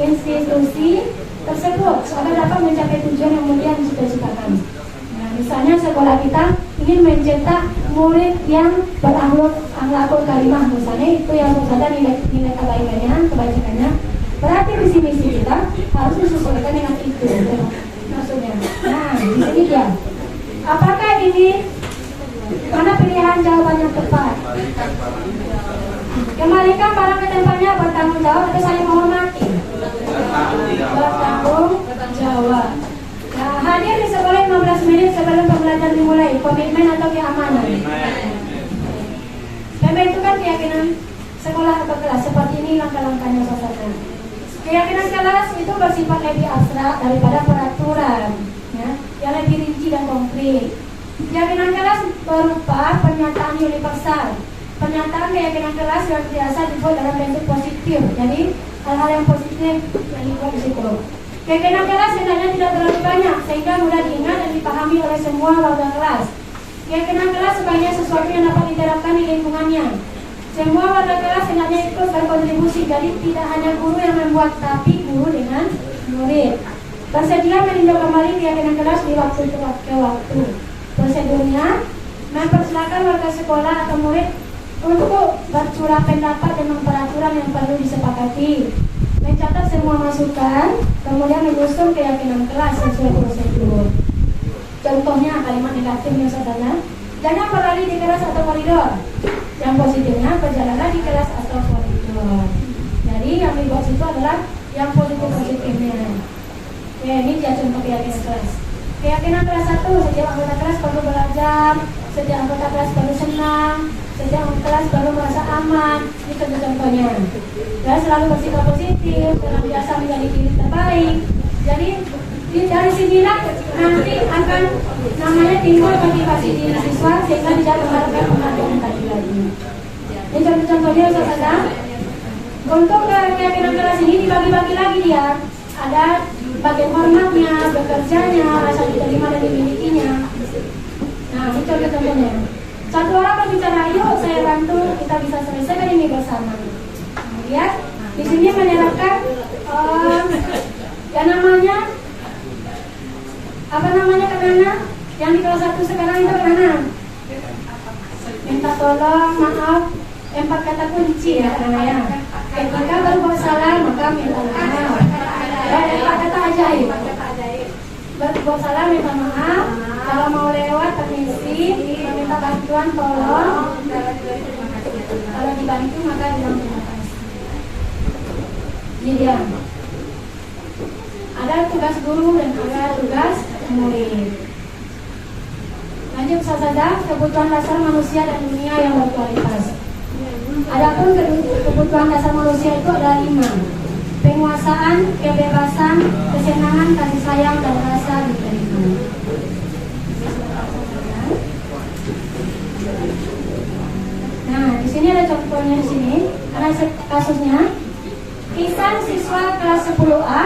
institusi tersebut agar dapat mencapai tujuan yang mulia yang dicita-citakan. Nah, misalnya sekolah kita ingin mencetak murid yang berakhlakul karimah, misalnya itu yang ada nilai kebajikannya. Berarti visi-misi kita harus disesuaikan dengan itu, maksudnya. Nah, di sini dia. Apakah ini mana pilihan jawaban yang tepat? Kembalikan barang ke tempatnya, bertanggung jawab atau saling menghormati. Amin atau keamanan? Pembentukan keyakinan sekolah atau kelas seperti ini langkah-langkahnya saudara. Keyakinan kelas itu bersifat lebih abstrak daripada peraturan, ya, yang lebih rinci dan konkret. Keyakinan kelas berupa pernyataan universal. Pernyataan keyakinan kelas yang biasa dibuat dalam bentuk positif. Jadi hal-hal yang positif yang dibuat di situ. Keyakinan kelas sebenarnya tidak terlalu banyak sehingga mudah diingat dan dipahami oleh semua warga kelas. Keyakinan kelas sebaiknya sesuatu yang dapat diterapkan di lingkungannya. Semua warga kelas hendaknya ikut berkontribusi, jadi tidak hanya guru yang membuat, tapi guru dengan murid. Bersedia meninjau kembali keyakinan kelas di waktu ke waktu. Prosedurnya, mempersilakan warga sekolah atau murid untuk bercurah pendapat tentang peraturan yang perlu disepakati, mencatat semua masukan, kemudian menyusun keyakinan kelas sesuai prosedur. Contohnya kalimat negatifnya saudara, jangan berlari di kelas atau koridor. Yang positifnya berjalanlah di kelas atau koridor. Jadi yang dibuat itu adalah yang positifnya. Oke, ini dia contoh keyakinan kelas. Keyakinan kelas 1, setiap anggota kelas perlu belajar, setiap anggota kelas perlu senang, setiap anggota kelas perlu merasa aman. Ini contoh-contohnya. Dan selalu bersikap positif, dalam biasa menjadi diri terbaik. Jadi dari sinilah nanti akan namanya timbul motivasi diri siswa sehingga tidak mengharapkan penghargaan tadi lagi. Ini contoh-contohnya saudara. Untuk keyakinan kelas ini dibagi-bagi lagi dia. Ada bagian hormatnya, bekerjanya, rasa diterima dan dimilikinya. Nah, ini contoh-contohnya. Satu orang berbicara, yuk saya bantu, kita bisa selesaikan ini bersama. Kemudian di sini menerapkan yang namanya apa namanya kenana yang di kelas 1 sekarang itu kenana minta tolong, maaf, 4 kata kunci ya kenana. Ketika berbuat salah maka minta maaf. Dan 4 kata ajaib. Berbuat salah minta maaf, kalau mau lewat permisi, meminta bantuan tolong, kalau dibantu maka bilang terima kasih. Ini dia. Ada tugas guru dan ada tugas murid. Lanjut saudara, kebutuhan dasar manusia dan dunia yang berkualitas. Adapun kebutuhan dasar manusia itu ada 5. Penguasaan, kebebasan, kesenangan, kasih sayang, dan rasa diterima. Nah, di sini ada contohnya di sini. Ada kasusnya. Ihsan siswa kelas 10A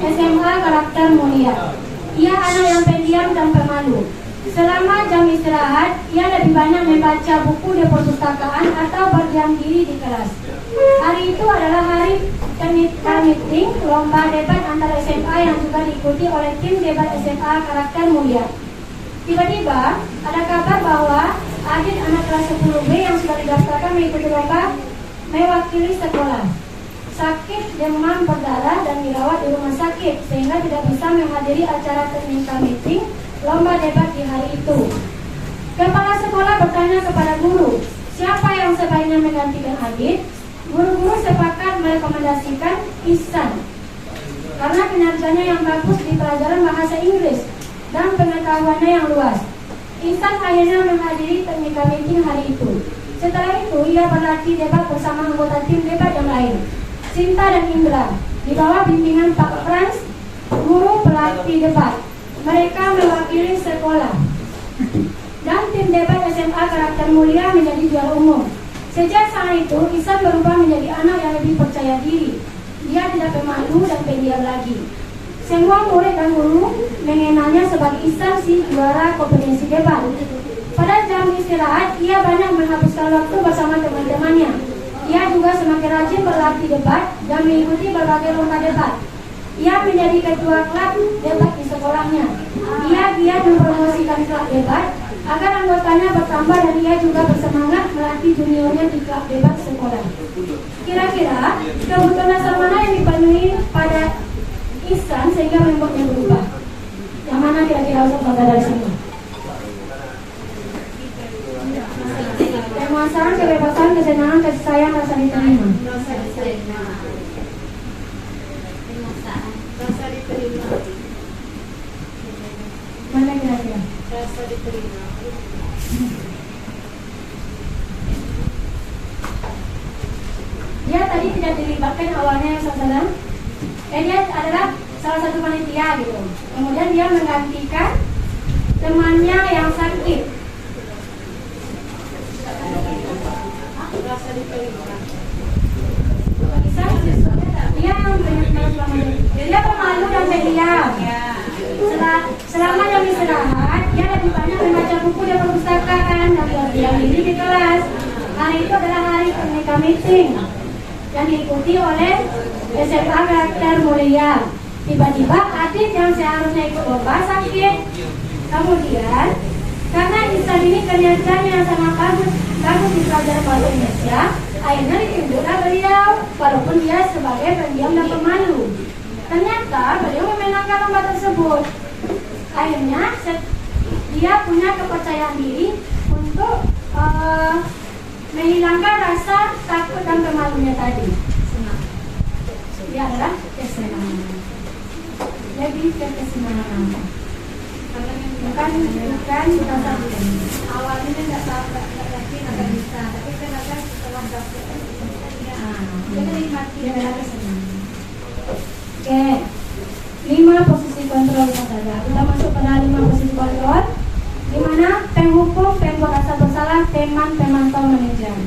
SMA karakter mulia. Ia anak yang pendiam dan pemalu. Selama jam istirahat, ia lebih banyak membaca buku di perpustakaan atau berdiam diri di kelas. Hari itu adalah hari meeting lomba debat antara SMA yang juga diikuti oleh tim debat SMA karakter mulia. Tiba-tiba ada kabar bahwa Adit anak kelas 10B yang sudah didaftarkan mengikuti lomba mewakili sekolah sakit demam berdarah dan dirawat di rumah sakit sehingga tidak bisa menghadiri acara technical meeting lomba debat di hari itu. Kepala sekolah bertanya kepada guru, siapa yang sebaiknya menggantikan Adit? Guru-guru sepakat merekomendasikan Ihsan karena kinerjanya yang bagus di pelajaran bahasa Inggris dan pengetahuannya yang luas. Ihsan akhirnya menghadiri technical meeting hari itu. Setelah itu ia berlatih debat bersama anggota tim debat yang lain, Sinta dan Indra, di bawah bimbingan Pak Frans, guru pelatih debat. Mereka mewakili sekolah. Dan tim debat SMA karakter mulia menjadi juara umum. Sejak saat itu, Ihsan berubah menjadi anak yang lebih percaya diri. Dia tidak pemalu dan pendiam lagi. Semua murid dan guru mengenalnya sebagai Ihsan si juara kompetensi debat. Pada jam istirahat, ia banyak menghabiskan waktu bersama teman-temannya. Ia juga semakin rajin berlatih debat dan mengikuti berbagai lomba debat. Ia menjadi ketua klub debat di sekolahnya. Ia giat mempromosikan klub debat agar anggotanya bertambah dan ia juga bersemangat melatih juniornya di klub debat sekolah. Kira-kira kebutuhan dasar mana yang dipenuhi pada Ihsan sehingga membuatnya berubah? Yang mana kira-kira untuk dari sini? Penguasaan, kebebasan, kesenangan, kasih sayang, rasa diterima. Rasa diterima. Mana kira-kira? Rasa diterima. dilibatkan awalnya yang saudara. Dia adalah salah satu panitia gitu. Kemudian dia menggantikan temannya yang sakit. Dia pemalu dan pendiam. Selama jam istirahat, dia lebih banyak membaca buku di perpustakaan dan berdiam diri di kelas. Hari itu adalah hari pernikahan meeting yang diikuti oleh SMA Karakter Mulia. Tiba-tiba Adit yang seharusnya ikut lomba sakit. Kemudian, karena Ihsan ini kelihatannya sangat bagus di pelajaran bahasa Indonesia, akhirnya ditunjukkan beliau, walaupun dia sebagai pendiam dan pemalu. Ternyata beliau memenangkan lomba tersebut. Akhirnya dia punya kepercayaan diri untuk menghilangkan rasa takut dan pemalunya tadi. Dia adalah kesenangan. Jadi kesenangan. Bukan rasa awalnya tidak yakin akan bisa, tapi ternyata setelah dapet dia menikmati adalah kesenangan. Oke, 5 posisi kontrol saja. Kita masuk pada 5 posisi kontrol, di mana penghukum, pembuat rasa bersalah, teman, pemantau, manajer.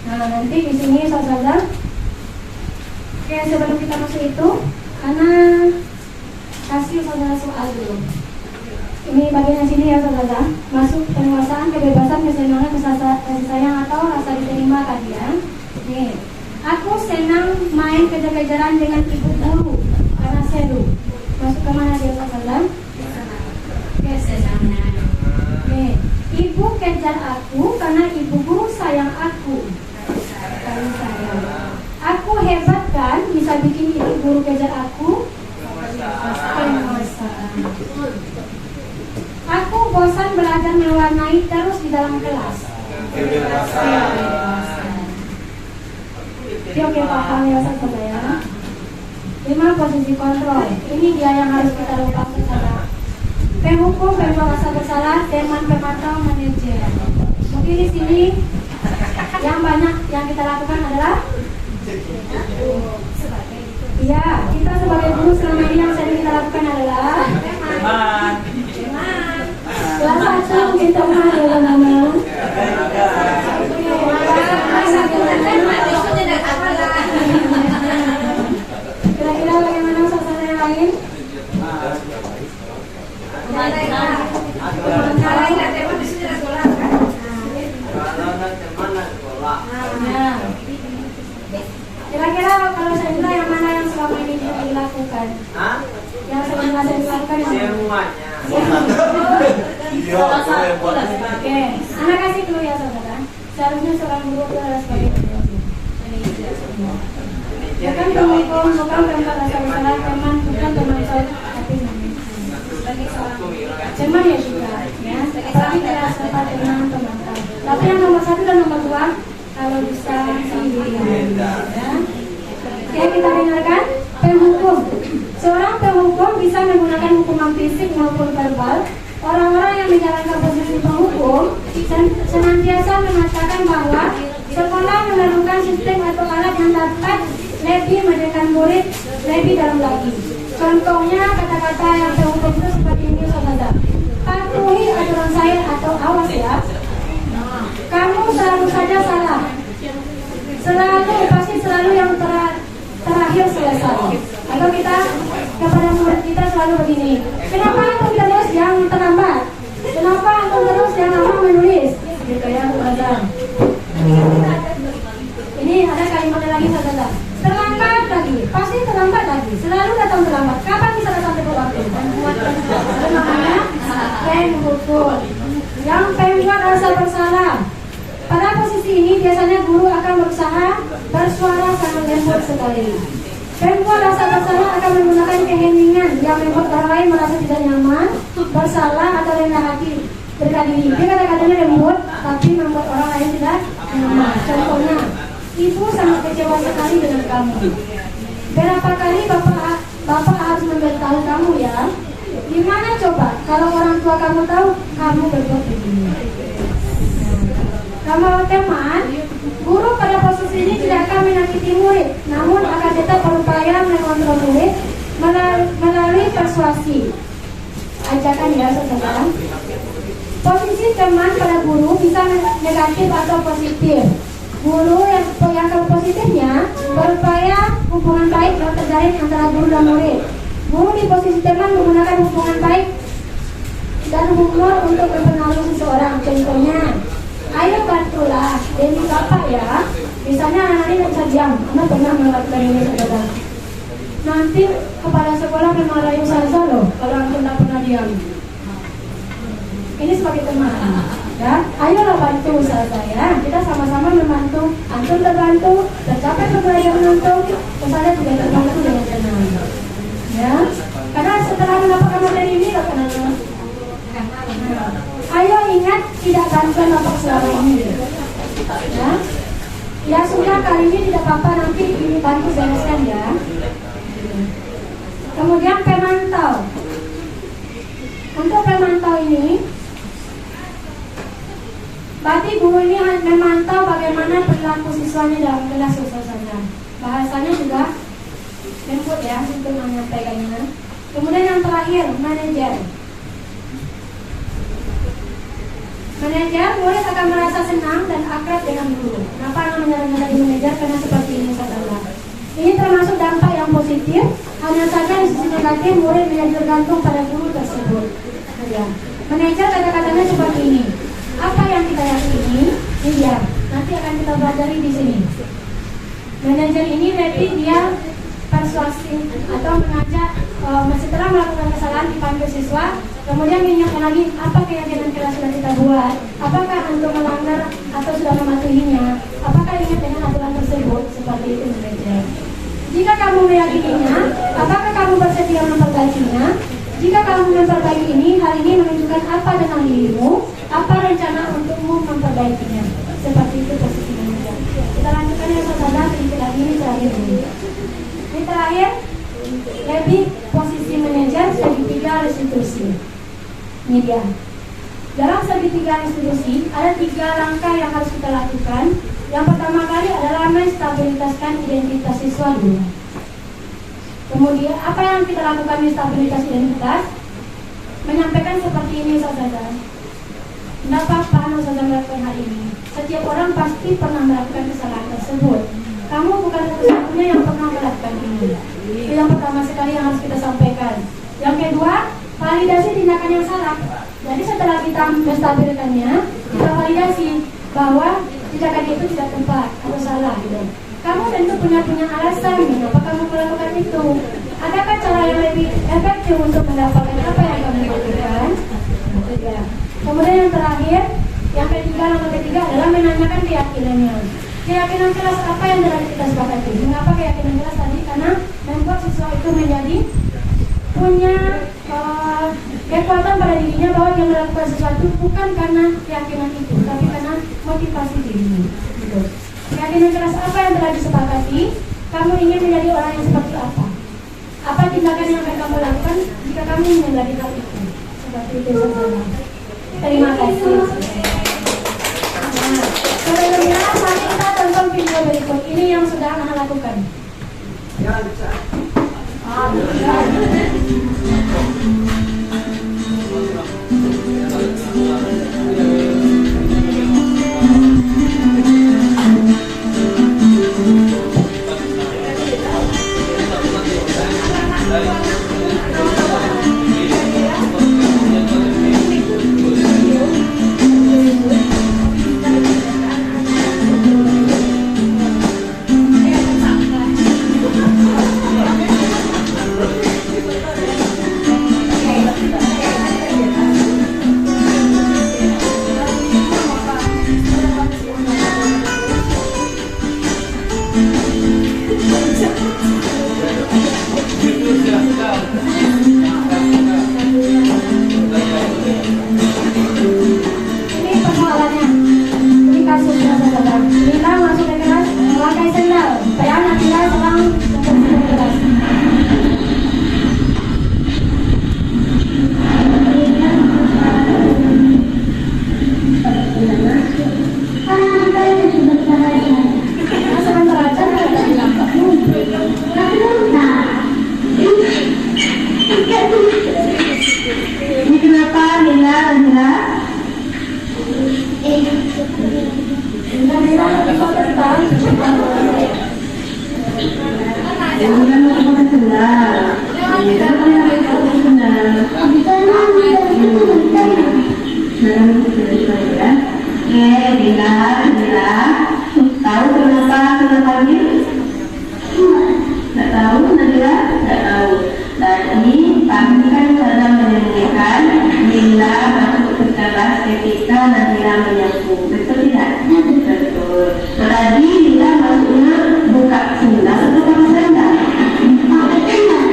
Nah, nanti di sini saudara. Oke, sebelum kita masuk itu, Ana kasih saudara soal dulu. Ini bagian sini ya saudara. Masuk penguasaan, kebebasan, kesenangan, kasih sayang atau rasa diterima kalian. Nih, aku senang main kejar-kejaran dengan ibu guru karena seru. Masuk ke mana dia saudara? Kesenangan. Nih, ibu kejar aku karena ibu guru sayang aku. Karena sayang. Aku hebat kan, bisa bikin ibu guru kejar aku. Penguasaan. Aku bosan belajar mewarnai terus di dalam kelas. Oke, paham ya saudara. 5 posisi kontrol. Ini dia yang harus kita lupa saudara. Penghukum, pembuat rasa bersalah, teman, pemantau, manajer. Mungkin di sini yang banyak yang kita lakukan adalah iya, kita sebagai guru selama ini yang sering kita lakukan adalah kelas 1 mungkin teman ya teman-teman. Kira-kira bagaimana suasana yang lain? Kira-kira kalau saya bilang yang mana yang selama ini dilakukan? Yang selama saya dilakukan semuanya. Oke, anak kasih dulu ya saudara. Seharusnya seorang guru itu harus sebagai bukan penghukum, bukan pembuat rasa bersalah, teman, bukan pemantau, tapi teman ya juga, ya. Tapi tidak serta teman pemantau. Tapi yang nomor 1 dan nomor 2 kalau bisa sendirian, ya. Oke, kita dengarkan penghukum. Seorang penghukum bisa menggunakan hukuman fisik maupun verbal. Orang-orang yang menjalankan posisi penghukum senantiasa mengatakan bahwa sekolah memerlukan sistem atau alat yang dapat lebih mendekat murid lebih dalam lagi. Contohnya kata-kata yang penghukum itu seperti ini saudara. Patuhi aturan saya atau awas ya. Kamu selalu saja salah. Pasti selalu yang terakhir selesai. Atau kita kepada murid kita selalu begini. Kenapa antum terus yang terlambat? Kenapa antum terus yang lama menulis? Gitu ya, saudara. Ini ada kalimat lagi saudara. Terlambat lagi, pasti terlambat lagi. Selalu datang terlambat. Kapan bisa datang tepat waktu? Itu namanya penghukum. Yang pembuat rasa bersalah. Pada posisi ini biasanya guru akan berusaha bersuara sangat lembut sekali. Pembuat rasa bersalah akan menggunakan keheningan yang membuat orang lain merasa tidak nyaman, bersalah atau rendah hati. Berkata diri, dia kata-katanya lembut, tapi membuat orang lain tidak nyaman. Contohnya, ibu sangat kecewa sekali dengan kamu. Berapa kali bapak harus memberitahu kamu ya? Gimana coba kalau orang tua kamu tahu kamu berbuat begini? Kalau teman, Guru pada posisi ini tidak akan menyakiti murid, namun akan tetap berupaya mengontrol murid melalui persuasi. Ajakan ya saudara. Posisi teman pada guru bisa negatif atau positif. Guru yang kalau positifnya berupaya hubungan baik yang terjalin antara guru dan murid. Guru di posisi teman menggunakan hubungan baik dan humor untuk mempengaruhi seseorang. Contohnya, ayo bantulah Demi Bapak ya. Misalnya anak ini bisa diam, Anda pernah melakukan ini saudara. Nanti kepala sekolah memarahi saya loh kalau Anda tidak pernah diam. Ini sebagai teman, ya. Ayolah bantu usaha saya. Kita sama-sama membantu. Antum terbantu, tercapai tujuan antum, saya juga terbantu dengan tenang. Ya, karena setelah mendapatkan materi ini, anak-anak, ayo ingat tidak bantuan Bapak selama ini. Ya, ya sudah kali ini tidak apa-apa, nanti ini bantu bereskan ya. Kemudian pemantau. Untuk pemantau ini, berarti guru ini memantau bagaimana perilaku siswanya dalam kelas saja. Bahasanya juga lembut ya untuk menyampaikannya. Kemudian yang terakhir, manajer. Manajer, murid akan merasa senang dan akrab dengan guru. Kenapa namanya menjadi manajer? Karena seperti ini saudara. Ini termasuk dampak yang positif. Hanya saja di sisi negatif murid menjadi tergantung pada guru tersebut. Ya. Manajer kata-katanya seperti ini. Apa yang kita yakini, iya. Nanti akan kita pelajari di sini. Manajer ini lebih dia persuasi atau mengajak setelah melakukan kesalahan dipanggil siswa, kemudian mengingatkan lagi apa keyakinan kelas sudah kita buat, apakah untuk melanggar atau sudah mematuhinya, apakah ingat dengan aturan tersebut, seperti itu manajer. Jika kamu meyakininya, apakah kamu bersedia memperbaikinya? Jika kamu memperbaiki ini, hal ini menunjukkan apa dengan dirimu, apa rencana untukmu memperbaikinya. Seperti itu posisi manajer. Kita lanjutkan ya saudara, sedikit lagi ini terakhir ini. Ini terakhir, lebih posisi manajer segitiga restitusi. Ini dia. Dalam segitiga restitusi, ada 3 langkah yang harus kita lakukan. Yang pertama kali adalah menstabilitaskan identitas siswa dulu. Kemudian apa yang kita lakukan di stabilitas identitas? Menyampaikan seperti ini saudara. Tidak apa-apa saudara melakukan hal ini. Setiap orang pasti pernah melakukan kesalahan tersebut. Kamu bukan satu-satunya yang pernah melakukan ini. Itu yang pertama sekali yang harus kita sampaikan. Yang kedua, validasi tindakan yang salah. Jadi setelah kita menstabilkannya, kita validasi bahwa tindakan itu tidak tepat atau salah gitu. Kamu tentu punya alasan mengapa kamu melakukan itu. Adakah cara yang lebih efektif untuk mendapatkan apa yang kamu lakukan? Ya. Kemudian yang terakhir, yang ketiga adalah menanyakan keyakinannya. Keyakinan kelas apa yang telah kita sepakati? Mengapa keyakinan kelas tadi? Karena membuat siswa itu menjadi punya kekuatan pada dirinya bahwa dia melakukan sesuatu bukan karena keyakinan itu, tapi karena motivasi dirinya. Gitu. Keyakinan keras apa yang telah disepakati? Kamu ingin menjadi orang yang seperti apa? Apa tindakan yang akan kamu lakukan jika kamu ingin menjadi hal itu? Seperti itu saudara. Terima kasih. Nah, sebelumnya mari kita tonton video berikut ini yang sudah anak lakukan. Kemudian pakai sendal. Kita pakai sendal. Bila tahu kenapa ini? Tidak tahu, Nadira? Tidak tahu. Tadi kami kan sedang menyembunyikan bila masuk ke kelas ketika Nadira menyapu. Betul tidak? Betul. Tadi bila masuknya buka sendal atau pakai sendal? Pakai sendal.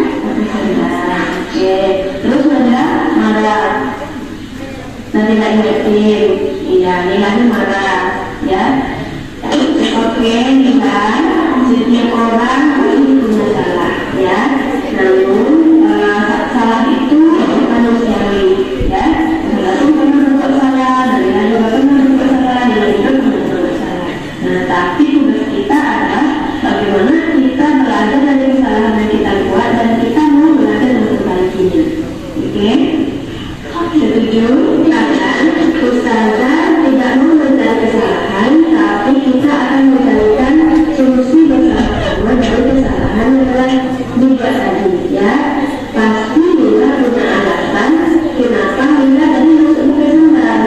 Oke. Terus Nadira marah. Nadira ingetin. Iya, Nilai marah. Ya. Oke, Nilai. Setiap orang pasti punya salah, ya. Namun salah itu manusiawi, ya. Salah itu pernah berbuat salah, dan juga pernah berbuat salah, dan juga pernah berbuat salah. Nah, tapi tugas kita adalah bagaimana kita belajar dari kesalahan yang kita buat dan kita mau belajar memperbaikinya. Oke? Setuju? Karena Ustazah tidak mau mencari kesalahan, tapi kita akan mencarikan solusi bersama-sama dari kesalahan yang telah dibuat tadi, ya. Pasti Lila punya alasan kenapa Lila tadi masuk ke sendal.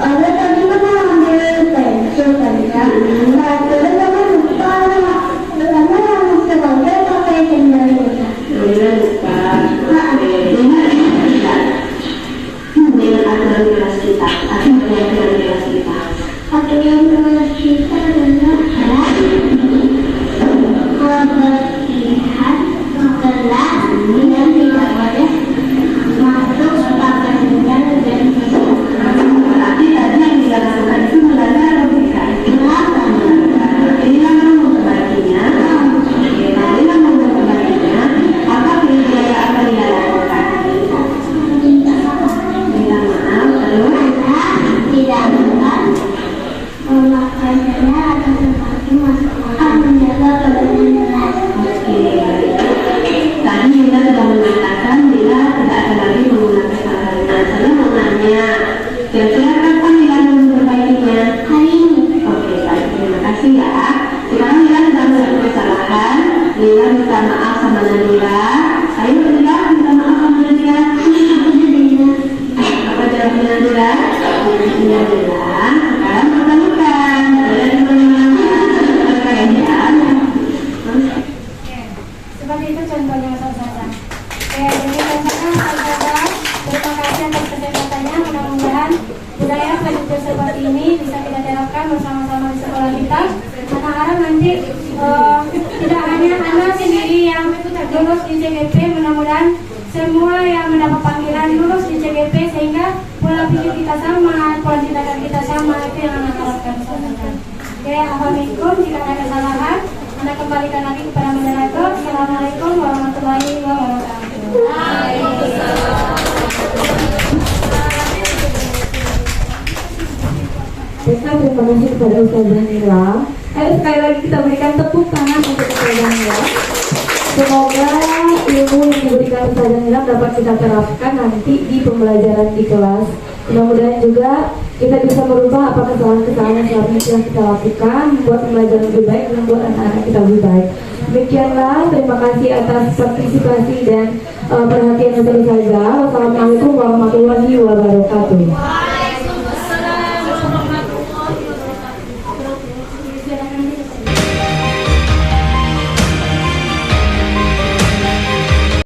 Ada tadi mana ambil pensil tadi ya? Nah, terus kamu lupa karena yang sebagai pakai sendal ya. Lila lupa. Dengan aturan kelas kita, aturan kelas kita. Aturan kelas kita adalah kebersihan kelas dan tidak boleh masuk pakai sendal dan Berarti tadi yang dilakukan itu melanggar atau tidak? Lila mau memperbaikinya. Lila mau memperbaikinya. Apa kriteria apa Lila lakukan? Minta maaf, terus tidak bukan memakai sendal atau sepatu masuk akan menjaga kebersihan kelas. Oke. Tadi Lila sudah mengatakan Lila tidak akan lagi menggunakan kesalahannya. Saya mau nanya, kira-kira kapan Lila mau memperbaikinya? Hari ini Oke, baik. Terima kasih ya. Sekarang Lila sudah melakukan kesalahan. Lila minta maaf sama Nadira. Ayo Lila minta maaf sama Nadira. Apa jawabnya Nadira? Jawabnya Nadira. Sekarang pertanyakan. Nadira di mana? seperti itu contohnya Ustazah. Jadi contohnya Ustazah, terima kasih atas kesempatannya. Mudah-mudahan budaya pendidikan seperti ini bisa kita terapkan bersama-sama di sekolah kita. Karena harap nanti tidak hanya anak sendiri yang lulus di CGP, mudah-mudahan semua yang mendapat panggilan lulus di CGP sehingga pola pikir kita sama, pola tindakan kita sama, itu yang anak harapkan Ustazah. Oke, alhamdulillah jika ada kesalahan, Anda kembalikan lagi kepada moderator. Assalamualaikum warahmatullahi wabarakatuh. Baiklah, terima kasih kepada Ustazah Nila. Ayo sekali lagi kita berikan tepuk tangan untuk Ustazah Nila. Semoga ilmu yang diberikan Ustazah Nila dapat kita terapkan nanti di pembelajaran di kelas. Mudah-mudahan juga kita bisa merubah apa kesalahan-kesalahan yang selama ini telah kita lakukan, membuat pembelajaran lebih baik dan membuat anak-anak kita lebih baik. Demikianlah, terima kasih atas partisipasi dan perhatian dari Ustazah. Wassalamualaikum warahmatullahi wabarakatuh.